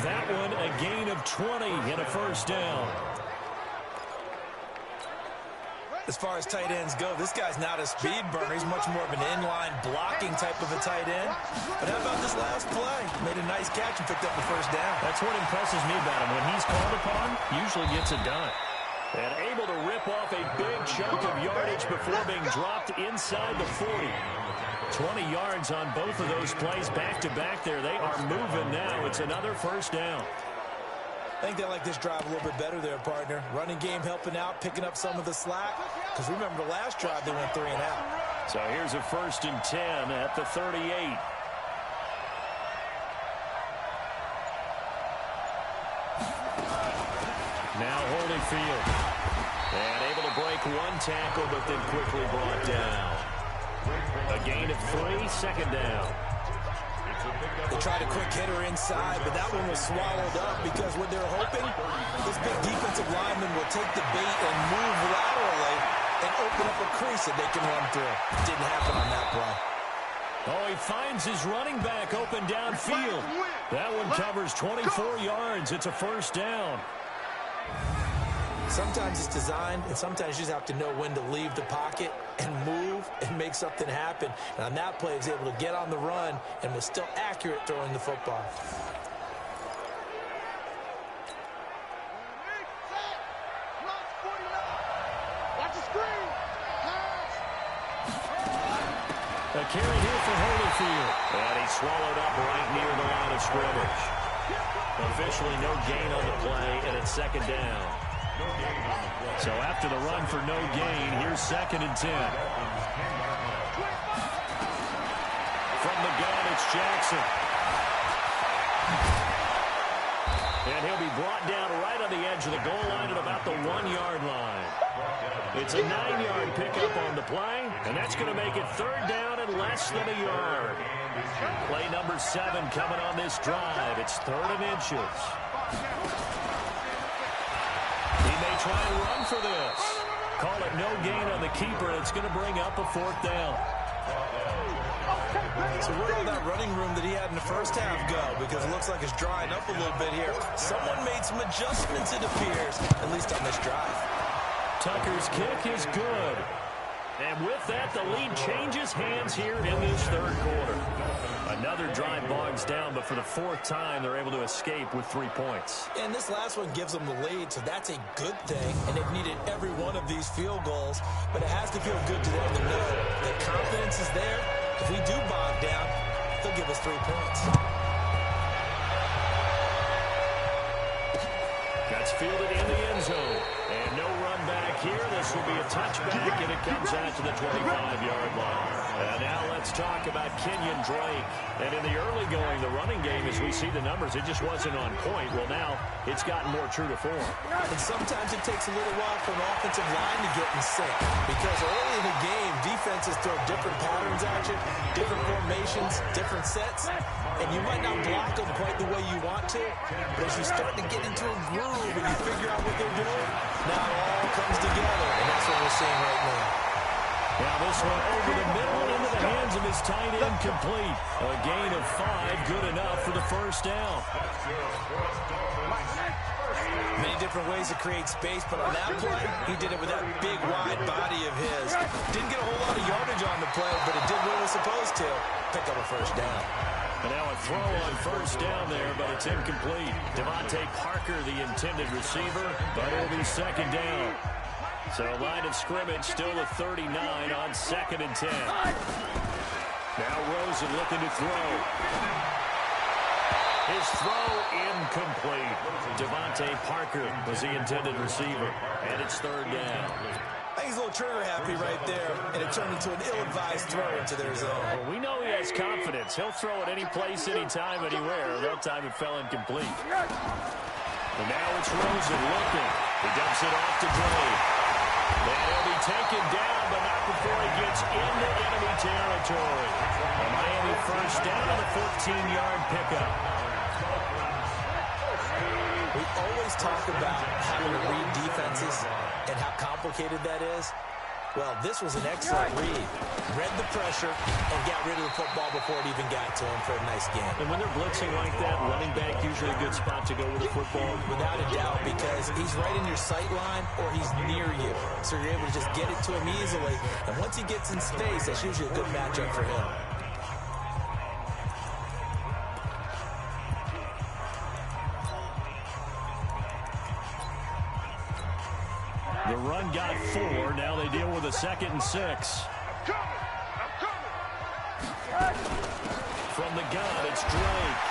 That one a gain of 20 and a 1st down. As far as tight ends go, this guy's not a speed burner. He's much more of an inline blocking type of a tight end. But how about this last play? Made a nice catch and picked up the 1st down. That's what impresses me about him. When he's called upon, usually gets it done. And able to rip off a big chunk of yardage before being dropped inside the 40. 20 yards on both of those plays back-to-back there. They are moving now. It's another 1st down. I think they like this drive a little bit better there, partner. Running game helping out, picking up some of the slack. Because remember the last drive, they went 3 and out. So here's a 1st and 10 at the 38. Now Holyfield. And able to break 1 tackle, but then quickly brought down. A gain of 3, 2nd down. They tried a quick hitter inside, but that one was swallowed up, because what they're hoping, this big defensive lineman will take the bait and move laterally and open up a crease that they can run through. Didn't happen on that play. Oh, he finds his running back open downfield. That one covers 24 yards. It's a 1st down. Sometimes it's designed, and sometimes you just have to know when to leave the pocket and move and make something happen. And on that play, he was able to get on the run and was still accurate throwing the football. A carry here for Holyfield. And he swallowed up right near the line of scrimmage. Officially no gain on the play, and it's second down. So after the run for no gain, here's 2nd and 10. From the gun, it's Jackson. And he'll be brought down right on the edge of the goal line at about the 1-yard line. It's a 9-yard pickup on the play, and that's going to make it 3rd down and less than a yard. Play number 7 coming on this drive. It's 3rd and inches. He may try and run for this. Call it no gain on the keeper. It's going to bring up a 4th down. So where did all that running room that he had in the first half go? Because it looks like it's drying up a little bit here. Someone made some adjustments, it appears, at least on this drive. Tucker's kick is good. And with that, the lead changes hands here in this 3rd quarter. Another drive bogs down, but for the 4th time, they're able to escape with 3 points. And this last one gives them the lead, so that's a good thing. And they've needed every one of these field goals, but it has to feel good to them to know that confidence is there. If we do bog down, they'll give us 3 points. That's fielded in the end zone. And no run back here. This will be a touchback, and it comes out to the 25-yard line. And now let's talk about Kenyon Drake. And in the early going, the running game, as we see the numbers, it just wasn't on point. Well, now it's gotten more true to form. And sometimes it takes a little while for an offensive line to get in sync. Because early in the game, defenses throw different patterns at you, different formations, different sets. And you might not block them quite the way you want to. But as you start to get into a groove and you figure out what they're doing, now it all comes together. And that's what we're seeing right now. Now this one over the middle into the hands of his tight end, complete. A gain of 5, good enough for the 1st down. Many different ways to create space, but on that play, he did it with that big, wide body of his. Didn't get a whole lot of yardage on the play, but it did what it was supposed to. Pick up a 1st down. And now a throw on 1st down there, but it's incomplete. Devontae Parker, the intended receiver, but it'll be 2nd down. So line of scrimmage still a 39 on 2nd and 10. Now Rosen looking to throw. His throw incomplete. Devontae Parker was the intended receiver, and it's 3rd down. I think he's a little trigger happy right there, and it turned into an ill-advised throw into their zone. Well, we know he has confidence. He'll throw it any place, anytime, anywhere. That time it fell incomplete. And now it's Rosen looking. He dumps it off to Drake. And he'll be taken down, but not before he gets into enemy territory. A Miami 1st down on a 14-yard pickup. We always talk about having to read defenses and how complicated that is. Well, this was an excellent read. Read the pressure and got rid of the football before it even got to him for a nice game. And when they're blitzing like that, running back usually a good spot to go with the football. Without a doubt, because he's right in your sight line or he's near you. So you're able to just get it to him easily. And once he gets in space, that's usually a good matchup for him. The run got 4. Now they deal with a 2nd and 6. From the gun, it's Drake.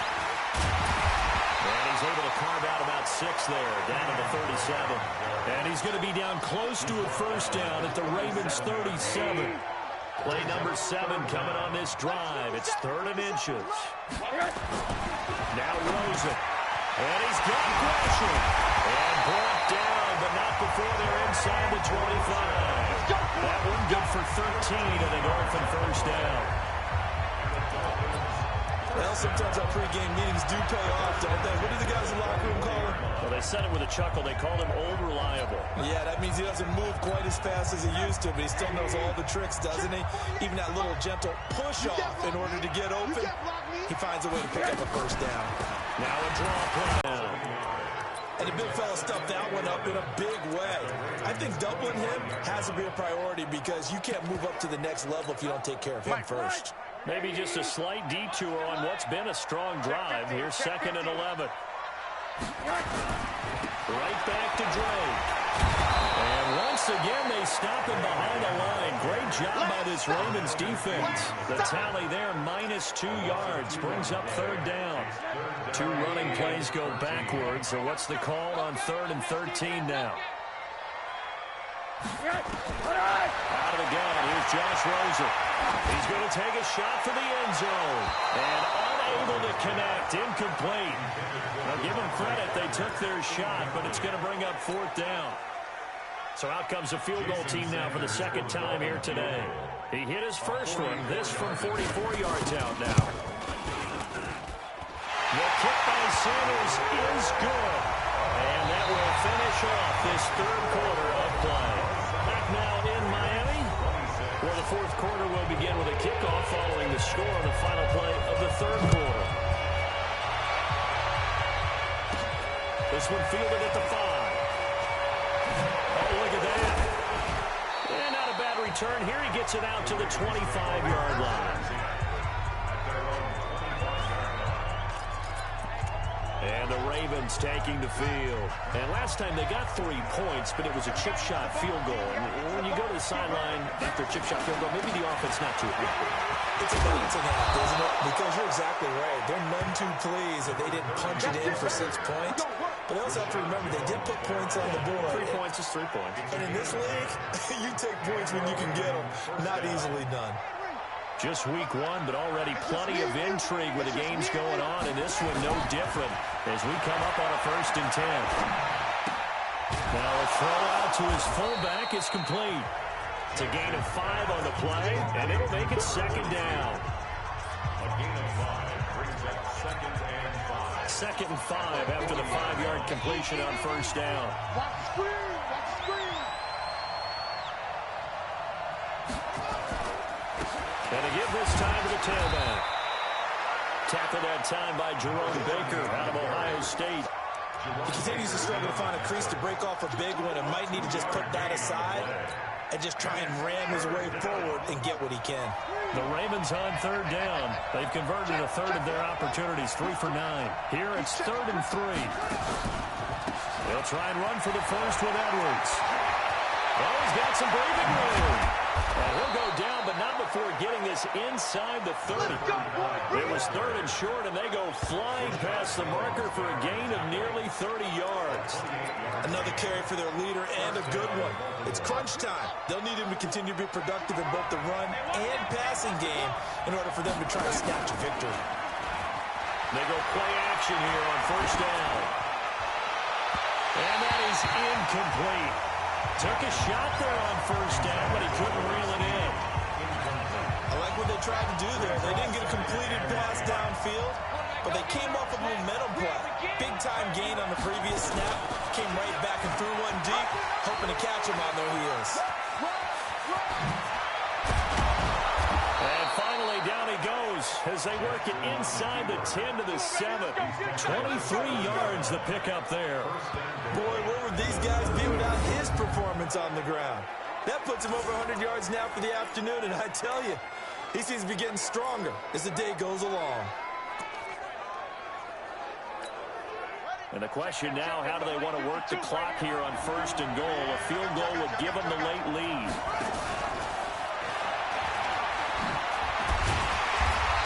And he's able to carve out about 6 there, down to the 37. And he's going to be down close to a 1st down at the Ravens' 37. Play number 7 coming on this drive. It's 3rd and inches. Now Rosen. And he's got pressure. And brought down, but not before they're inside the 25. That one good for 13 and a Dolphin 1st down. Well, sometimes our pregame meetings do pay off, don't they? What do the guys in the locker room call him? Well, they said it with a chuckle. They called him Old Reliable. Yeah, that means he doesn't move quite as fast as he used to, but he still knows all the tricks, doesn't he? Even that little gentle push-off in order to get open, he finds a way to pick up a 1st down. Now a draw play down. And the big fella stuffed that one up in a big way. I think doubling him has to be a priority because you can't move up to the next level if you don't take care of him first. Maybe just a slight detour on what's been a strong drive. Here's 2nd and 11. Right back to Drake. And once again, they stop him behind the line. Great job by this Ravens defense. The tally there, -2 yards, brings up 3rd down. 2 running plays go backwards. So what's the call on 3rd and 13 now? Out of the gun, here's Josh Rosen. He's going to take a shot for the end zone. And unable to connect, incomplete. Now give them credit, they took their shot, but it's going to bring up 4th down. So out comes a field goal team now for the 2nd time here today. He hit his first one, this from 44 yards out now. The kick by Sanders is good. And that will finish off this 3rd quarter of play. Back now in Miami, where the 4th quarter will begin with a kickoff following the score on the final play of the 3rd quarter. This one fielded at the 5. Oh, look at that. And not a bad return. Here he gets it out to the 25-yard line. And the Ravens taking the field. And last time they got 3 points, but it was a chip shot field goal. And when you go to the sideline after a chip shot field goal, maybe the offense not too happy. It's a balancing act, isn't it? Because you're exactly right. They're none too pleased that they didn't punch it in for 6 points. But they also have to remember they did put points on the board. 3 points is 3 points. And in this league, you take points when you can get them. Not easily done. Just week 1, but already plenty of intrigue with the games going on, and this one no different as we come up on a 1st and 10. Now a throw out to his fullback is complete. It's a gain of 5 on the play, and it'll make it 2nd down. A gain of 5 brings up 2nd and 5. 2nd and 5 after the 5-yard completion on 1st down. Watch the screen. Watch the screen. And to give this time to the tailback. Tackled that time by Jerome Baker out of Ohio State. He continues to struggle to find a crease to break off a big one and might need to just put that aside and just try and ram his way forward and get what he can. The Ravens on 3rd down. They've converted a 1/3 of their opportunities, 3 for 9. Here it's 3rd and 3. They'll try and run for the first with Edwards. Oh, he's got some breathing room. And he'll go down, but not before getting this inside the 30. It was 3rd and short, and they go flying past the marker for a gain of nearly 30 yards. Another carry for their leader and a good one. It's crunch time. They'll need him to continue to be productive in both the run and passing game in order for them to try to snatch a victory. They go play action here on 1st down. And that is incomplete. Took a shot there on 1st down, but he couldn't reel it in. I like what they tried to do there. They didn't get a completed pass downfield, but they came off of a momentum play. Big-time gain on the previous snap. Came right back and threw one deep, hoping to catch him on their heels. And finally, down he goes as they work it inside the 10 to the 7. 23 yards the pickup there. Boy, where would these guys be without his performance on the ground? That puts him over 100 yards now for the afternoon, and I tell you, he seems to be getting stronger as the day goes along. And the question now, how do they want to work the clock here on 1st and goal? A field goal would give them the late lead.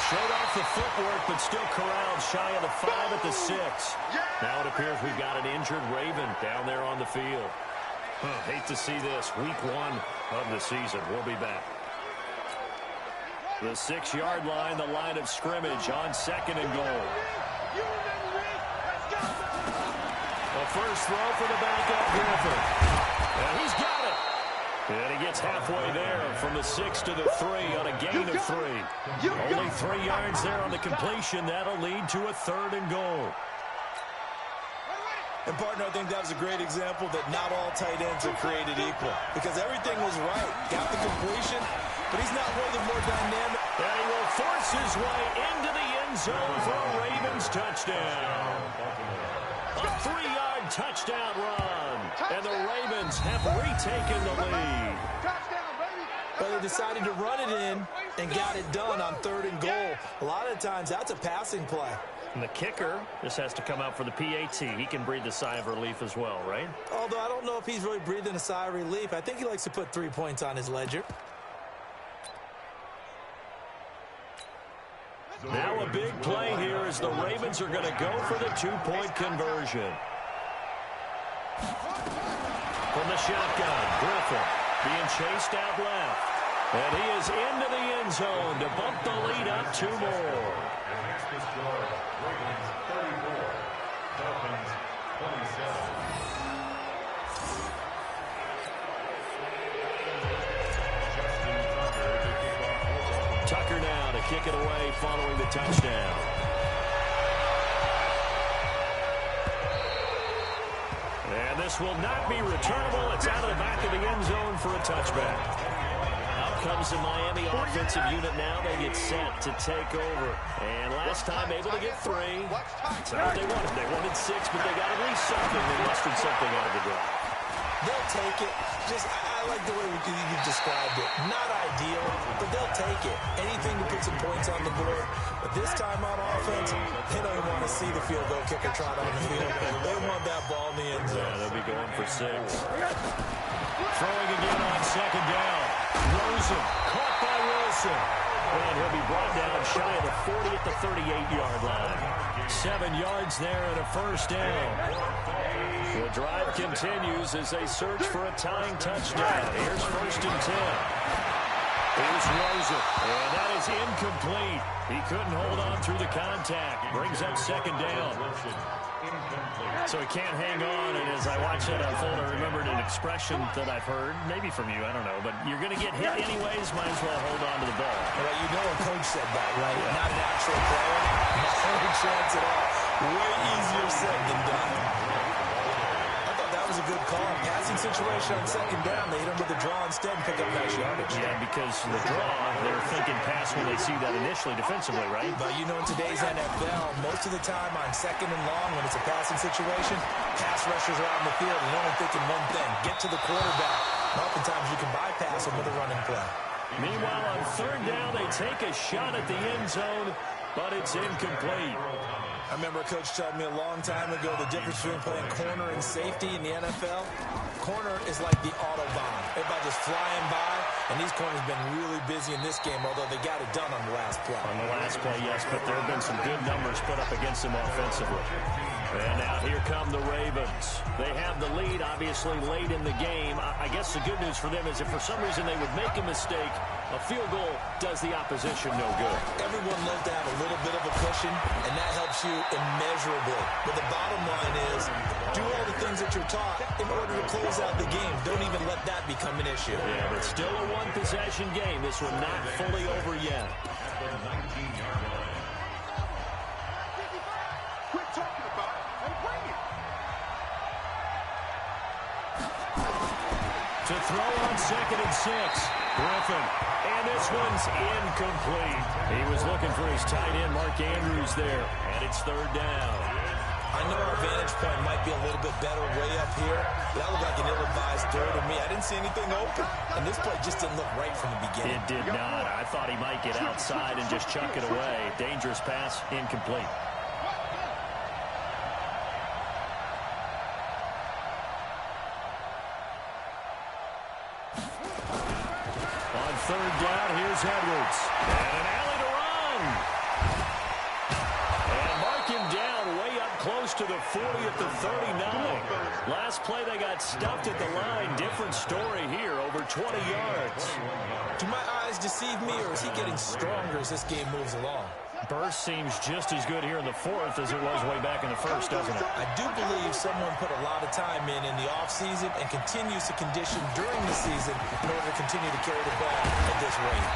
Showed off the footwork, but still corralled shy of the 5 at the 6. Now it appears we've got an injured Raven down there on the field. Hate to see this. Week 1 of the season. We'll be back. The 6-yard line, the line of scrimmage on 2nd and goal. The first throw for the backup Griffin. And he's got it. And he gets halfway there from the 6 to the 3 on a gain of 3. Only 3 yards there on the completion. That'll lead to a 3rd and goal. And, partner, I think that was a great example that not all tight ends are created equal. Because everything was right. Got the completion, but he's not one of the more dynamic. And he will force his way into the end zone for a Ravens touchdown. A 3-yard touchdown run. And the Ravens have retaken the lead. But they decided to run it in and got it done on 3rd and goal. A lot of times, that's a passing play. And the kicker just has to come out for the PAT. He can breathe a sigh of relief as well, right? Although I don't know if he's really breathing a sigh of relief. I think he likes to put 3 points on his ledger. Now a big play here as the Ravens are going to go for the two-point conversion. From the shotgun, Griffin being chased out left. And he is into the end zone to bump the lead up 2 more. Next to score, Ravens 34, Dolphins 27. Tucker now to kick it away following the touchdown. And this will not be returnable. It's out of the back of the end zone for a touchback. Out comes the Miami offensive unit now. They get set to take over. And last time able to get 3. That's not what they wanted. They wanted 6, but they got at least something. They mustered something out of the drive. They'll take it. I like the way you've described it. Not ideal, but they'll take it. Anything to put some points on the board. But this time on offense, they don't want to see the field goal kicker trot on the field. They want that ball in the end zone. Yeah, they'll be going for 6. Throwing again on second down. Rosen caught by Wilson. And he'll be brought down shy of the 40 at the 38-yard line. 7 yards there and a first down. The drive continues as they search for a tying touchdown. Here's 1st and 10. Here's Rosen. And that is incomplete. He couldn't hold on through the contact. Brings up second down. So he can't hang on, and as I watch that unfold, I remembered an expression that I've heard, maybe from you, I don't know, but you're going to get hit anyways, might as well hold on to the ball. Well, you know a coach said that, right? Yeah. Not an actual player. No chance at all. Way easier said than done. I thought that was a good call. Passing situation on second down. They hit him with a draw instead and pick up nice yardage. Yeah, because the draw, they're thinking pass when they see that initially defensively, right? But you know in today's NFL, most of the time on second and long when it's a passing situation, pass rushers are out in the field and only thinking one thing, get to the quarterback. And oftentimes you can bypass them with a running play. Meanwhile, on third down, they take a shot at the end zone, but it's incomplete. I remember a coach telling me a long time ago the difference between playing corner and safety in the NFL. Corner is like the Autobahn. Everybody just flying by, and these corners have been really busy in this game, although they got it done on the last play. On the last play, yes, but there have been some good numbers put up against them offensively. And now here come the Ravens. They have the lead, obviously, late in the game. I guess the good news for them is if for some reason they would make a mistake, a field goal does the opposition no good. Everyone loves to have a little bit of a cushion, and that helps you immeasurably. But the bottom line is, do all the things that you're taught in order to close out the game. Don't even let that become an issue. Yeah, but still a one-possession game. This one not fully over yet. Quit talking about it and bring it. To throw on 2nd and 6. Griffin. And this one's incomplete. He was looking for his tight end, Mark Andrews, there. And it's third down. I know our vantage point might be a little bit better way up here. That looked like an ill-advised throw to me. I didn't see anything open. And this play just didn't look right from the beginning. It did not. I thought he might get outside and just chuck it away. Dangerous pass, incomplete. On third down, here's Edwards. And an alley to run. And mark him down way up close to the 40 at the 39. Last play they got stuffed at the line. Different story here, over 20 yards. Do my eyes deceive me, or is he getting stronger as this game moves along? Burst seems just as good here in the fourth as it was way back in the first, doesn't it? I do believe someone put a lot of time in the offseason and continues to condition during the season in order to continue to carry the ball at this rate.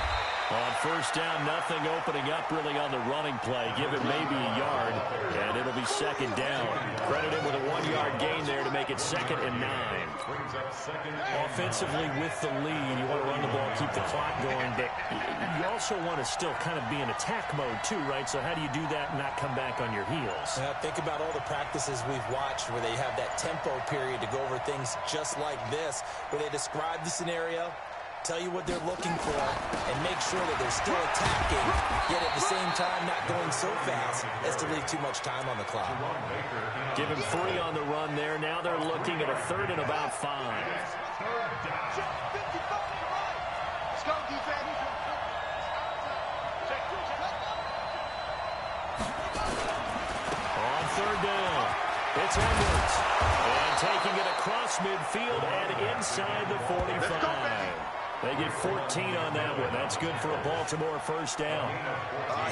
On first down, nothing opening up really on the running play. Give it maybe a yard, and it'll be second down. Credit him with a 1-yard gain there to make it 2nd and 9. Offensively with the lead, you want to run the ball, keep the clock going, but you also want to still kind of be in attack mode too, right? So how do you do that and not come back on your heels? Think about all the practices we've watched where they have that tempo period to go over things just like this, where they describe the scenario, tell you what they're looking for, and make sure that they're still attacking, yet at the same time not going so fast as to leave too much time on the clock. Give him 3 on the run there. Now they're looking at a 3rd and about 5. Let's go, defense. it's Edwards. And taking it across midfield and inside the 45. They get 14 on that one. That's good for a Baltimore first down.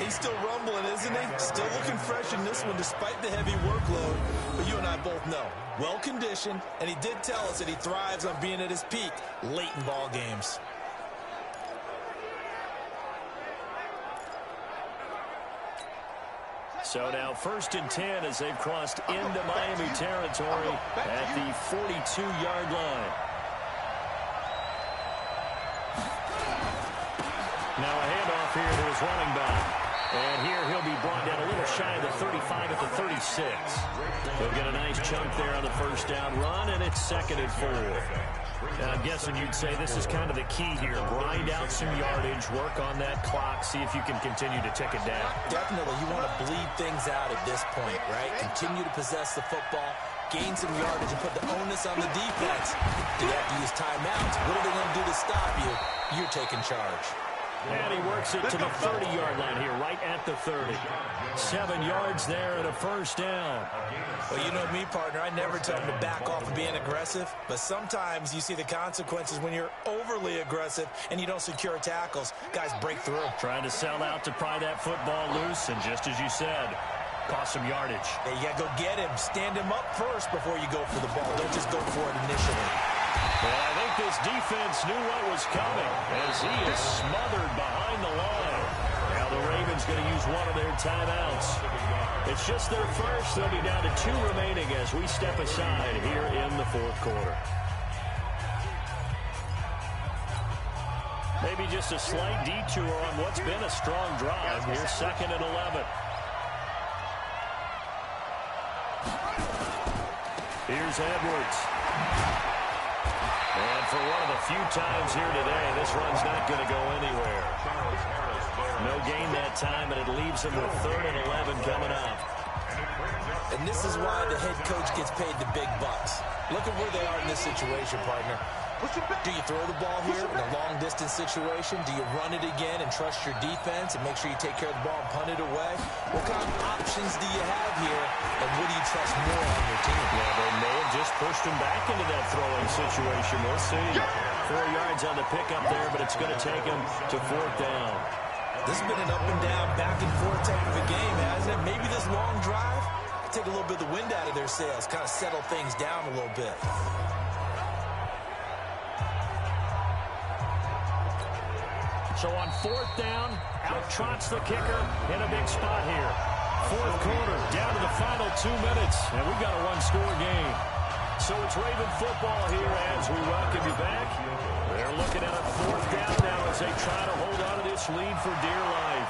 He's still rumbling, isn't he? Still looking fresh in this one despite the heavy workload. But you and I both know, well-conditioned, and he did tell us that he thrives on being at his peak late in ball games. So now 1st and 10 as they've crossed into Miami territory at the 42-yard line. Now a handoff here to his running back. And here he'll be brought down a little shy of the 35 at the 36. He'll get a nice chunk there on the first down run, and it's 2nd and 4. Now, I'm guessing you'd say this is kind of the key here. Grind out some yardage, work on that clock, see if you can continue to tick it down. Definitely. You want to bleed things out at this point, right? Continue to possess the football, gain some yardage, and put the onus on the defense. Do you have to use timeouts? What are they going to do to stop you? You're taking charge. And he works it to the 30-yard line here, right at the 30. 7 yards there and a first down. Well, you know me, partner. I never tell them to back off of being aggressive. But sometimes you see the consequences when you're overly aggressive and you don't secure tackles. Guys break through. Trying to sell out to pry that football loose, and just as you said, cost some yardage. Yeah, you got to go get him. Stand him up first before you go for the ball. Don't just go for it initially. Well, I think this defense knew what was coming as he is smothered behind the line. Now the Ravens going to use one of their timeouts. It's just their first. They'll be down to 2 remaining as we step aside here in the 4th quarter. Maybe just a slight detour on what's been a strong drive. Here's 2nd and 11. Here's Edwards. And for one of the few times here today, this run's not going to go anywhere. No gain that time, and it leaves him with 3rd and 11 coming up. And this is why the head coach gets paid the big bucks. Look at where they are in this situation, partner. Do you throw the ball here in a long-distance situation? Do you run it again and trust your defense and make sure you take care of the ball and punt it away? What kind of options do you have here, and what do you trust more on your team? Yeah, they may have just pushed him back into that throwing situation. We'll see. 4 yards on the pickup there, but it's going to take him to 4th down. This has been an up-and-down, back-and-forth type of a game, hasn't it? Maybe this long drive could take a little bit of the wind out of their sails, kind of settle things down a little bit. So on 4th down, out trots the kicker in a big spot here. 4th quarter, down to the final 2 minutes, and we've got a one-score game. So it's Raven football here as we welcome you back. They're looking at a 4th down now as they try to hold on to this lead for dear life.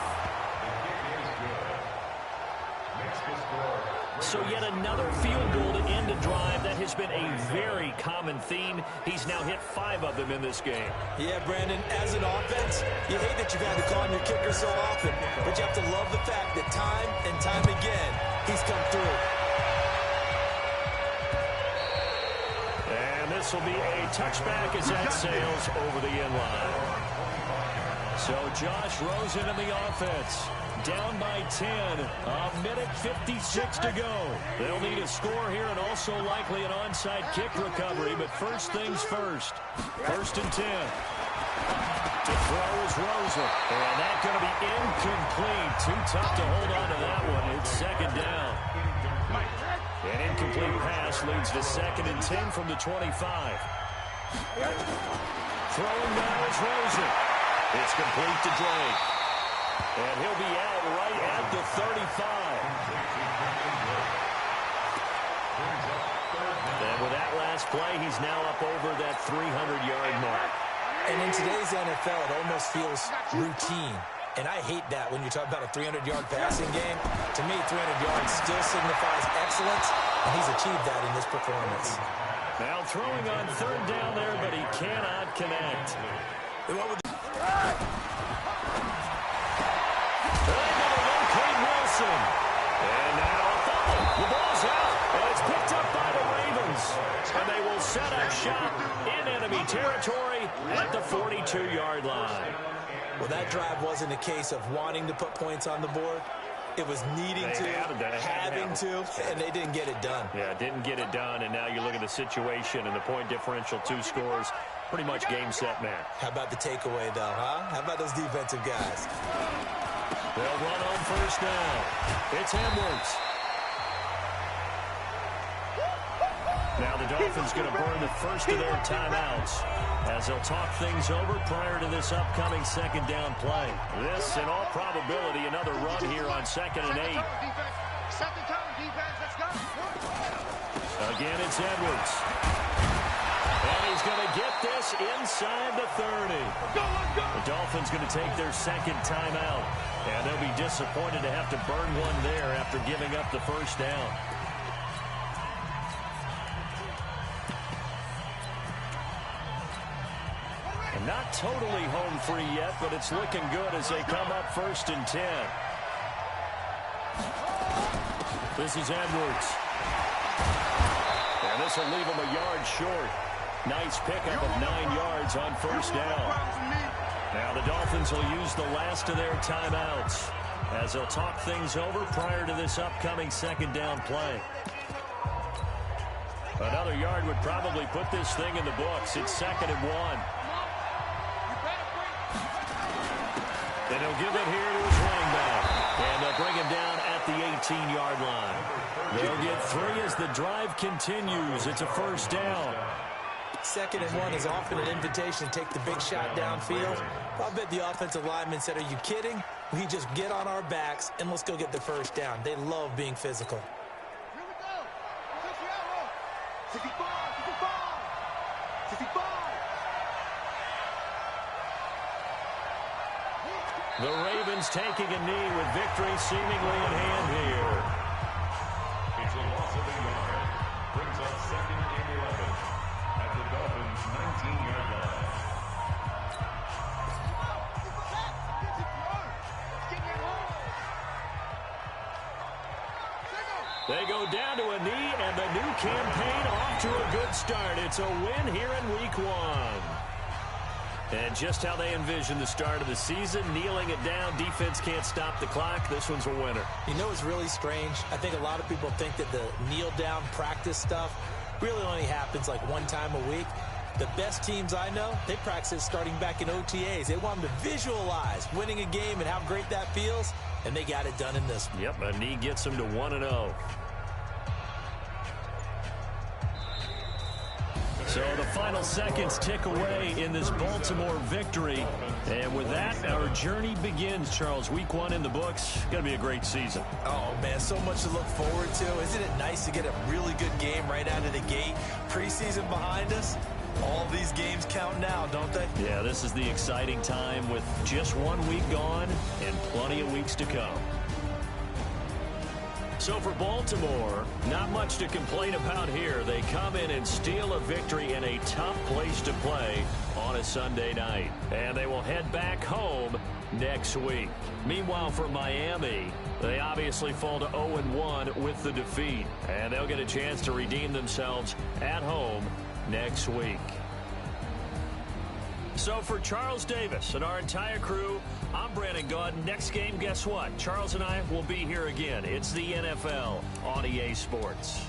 So yet another field goal to end a drive. That has been a very common theme. He's now hit 5 of them in this game. Yeah, Brandon, as an offense, you hate that you've had to call on your kicker so often, but you have to love the fact that time and time again, he's come through. And this will be a touchback as that sails over the end line. So Josh Rosen in the offense. Down by 10, a minute 56 to go. They'll need a score here and also likely an onside kick recovery, but first things first. 1st and 10. To throw is Rosen, and that's going to be incomplete. Too tough to hold on to that one. It's 2nd down. An incomplete pass leads to 2nd and 10 from the 25. Throwing now is Rosen. It's complete to Drake. And he'll be out right at the 35. And with that last play, he's now up over that 300-yard mark. And in today's NFL, it almost feels routine. And I hate that when you talk about a 300-yard passing game. To me, 300 yards still signifies excellence, and he's achieved that in this performance. Now throwing on 3rd down there, but he cannot connect. And now a fumble. The ball's out, and it's picked up by the Ravens. And they will set up shop in enemy territory at the 42-yard line. Well, that drive wasn't a case of wanting to put points on the board. It was needing to, having to, and they didn't get it done. Yeah, didn't get it done, and now you look at the situation and the point differential, 2 scores, pretty much game, set, match. How about the takeaway, though, huh? How about those defensive guys? They'll run on first down. It's Edwards. Now the Dolphins going to burn the first of their timeouts as they'll talk things over prior to this upcoming second down play. This, in all probability, another run here on 2nd and 8. Set the tone, defense. Let's go. Again, it's Edwards. And he's going to get this inside the 30. The Dolphins going to take their second timeout, and they'll be disappointed to have to burn one there after giving up the first down. Not totally home free yet, but it's looking good as they come up 1st and 10. This is Edwards. And this will leave him a yard short. Nice pickup of 9 yards on first down. Now the Dolphins will use the last of their timeouts as they'll talk things over prior to this upcoming second down play. Another yard would probably put this thing in the books. It's 2nd and 1. And he'll give it here to his running back. And they'll bring him down at the 18-yard line. They'll get 3 as the drive continues. It's a first down. 2nd and 1 is often an invitation to take the big shot downfield. I bet the offensive lineman said, are you kidding? We just get on our backs and let's go get the first down. They love being physical. Here we go. 65, 65, 65. The Ravens taking a knee with victory seemingly in hand here. It's a loss of a yard. Brings up 2nd and 11 at the Dolphins' 19-yard line. They go down to a knee, and the new campaign off to a good start. It's a win here in Week 1. And just how they envision the start of the season, kneeling it down, defense can't stop the clock. This one's a winner. You know what's really strange? I think a lot of people think that the kneel-down practice stuff really only happens like one time a week. The best teams I know, they practice it starting back in OTAs. They want them to visualize winning a game and how great that feels, and they got it done in this one. Yep, a knee gets them to 1-0. So the final seconds tick away in this Baltimore victory. And with that, our journey begins, Charles. Week 1 in the books. Going to be a great season. Oh, man, so much to look forward to. Isn't it nice to get a really good game right out of the gate? Preseason behind us. All these games count now, don't they? Yeah, this is the exciting time with just 1 week gone and plenty of weeks to come. So for Baltimore, not much to complain about here. They come in and steal a victory in a tough place to play on a Sunday night. And they will head back home next week. Meanwhile, for Miami, they obviously fall to 0-1 with the defeat. And they'll get a chance to redeem themselves at home next week. So for Charles Davis and our entire crew, I'm Brandon Gaudin. Next game, guess what? Charles and I will be here again. It's the NFL on EA Sports.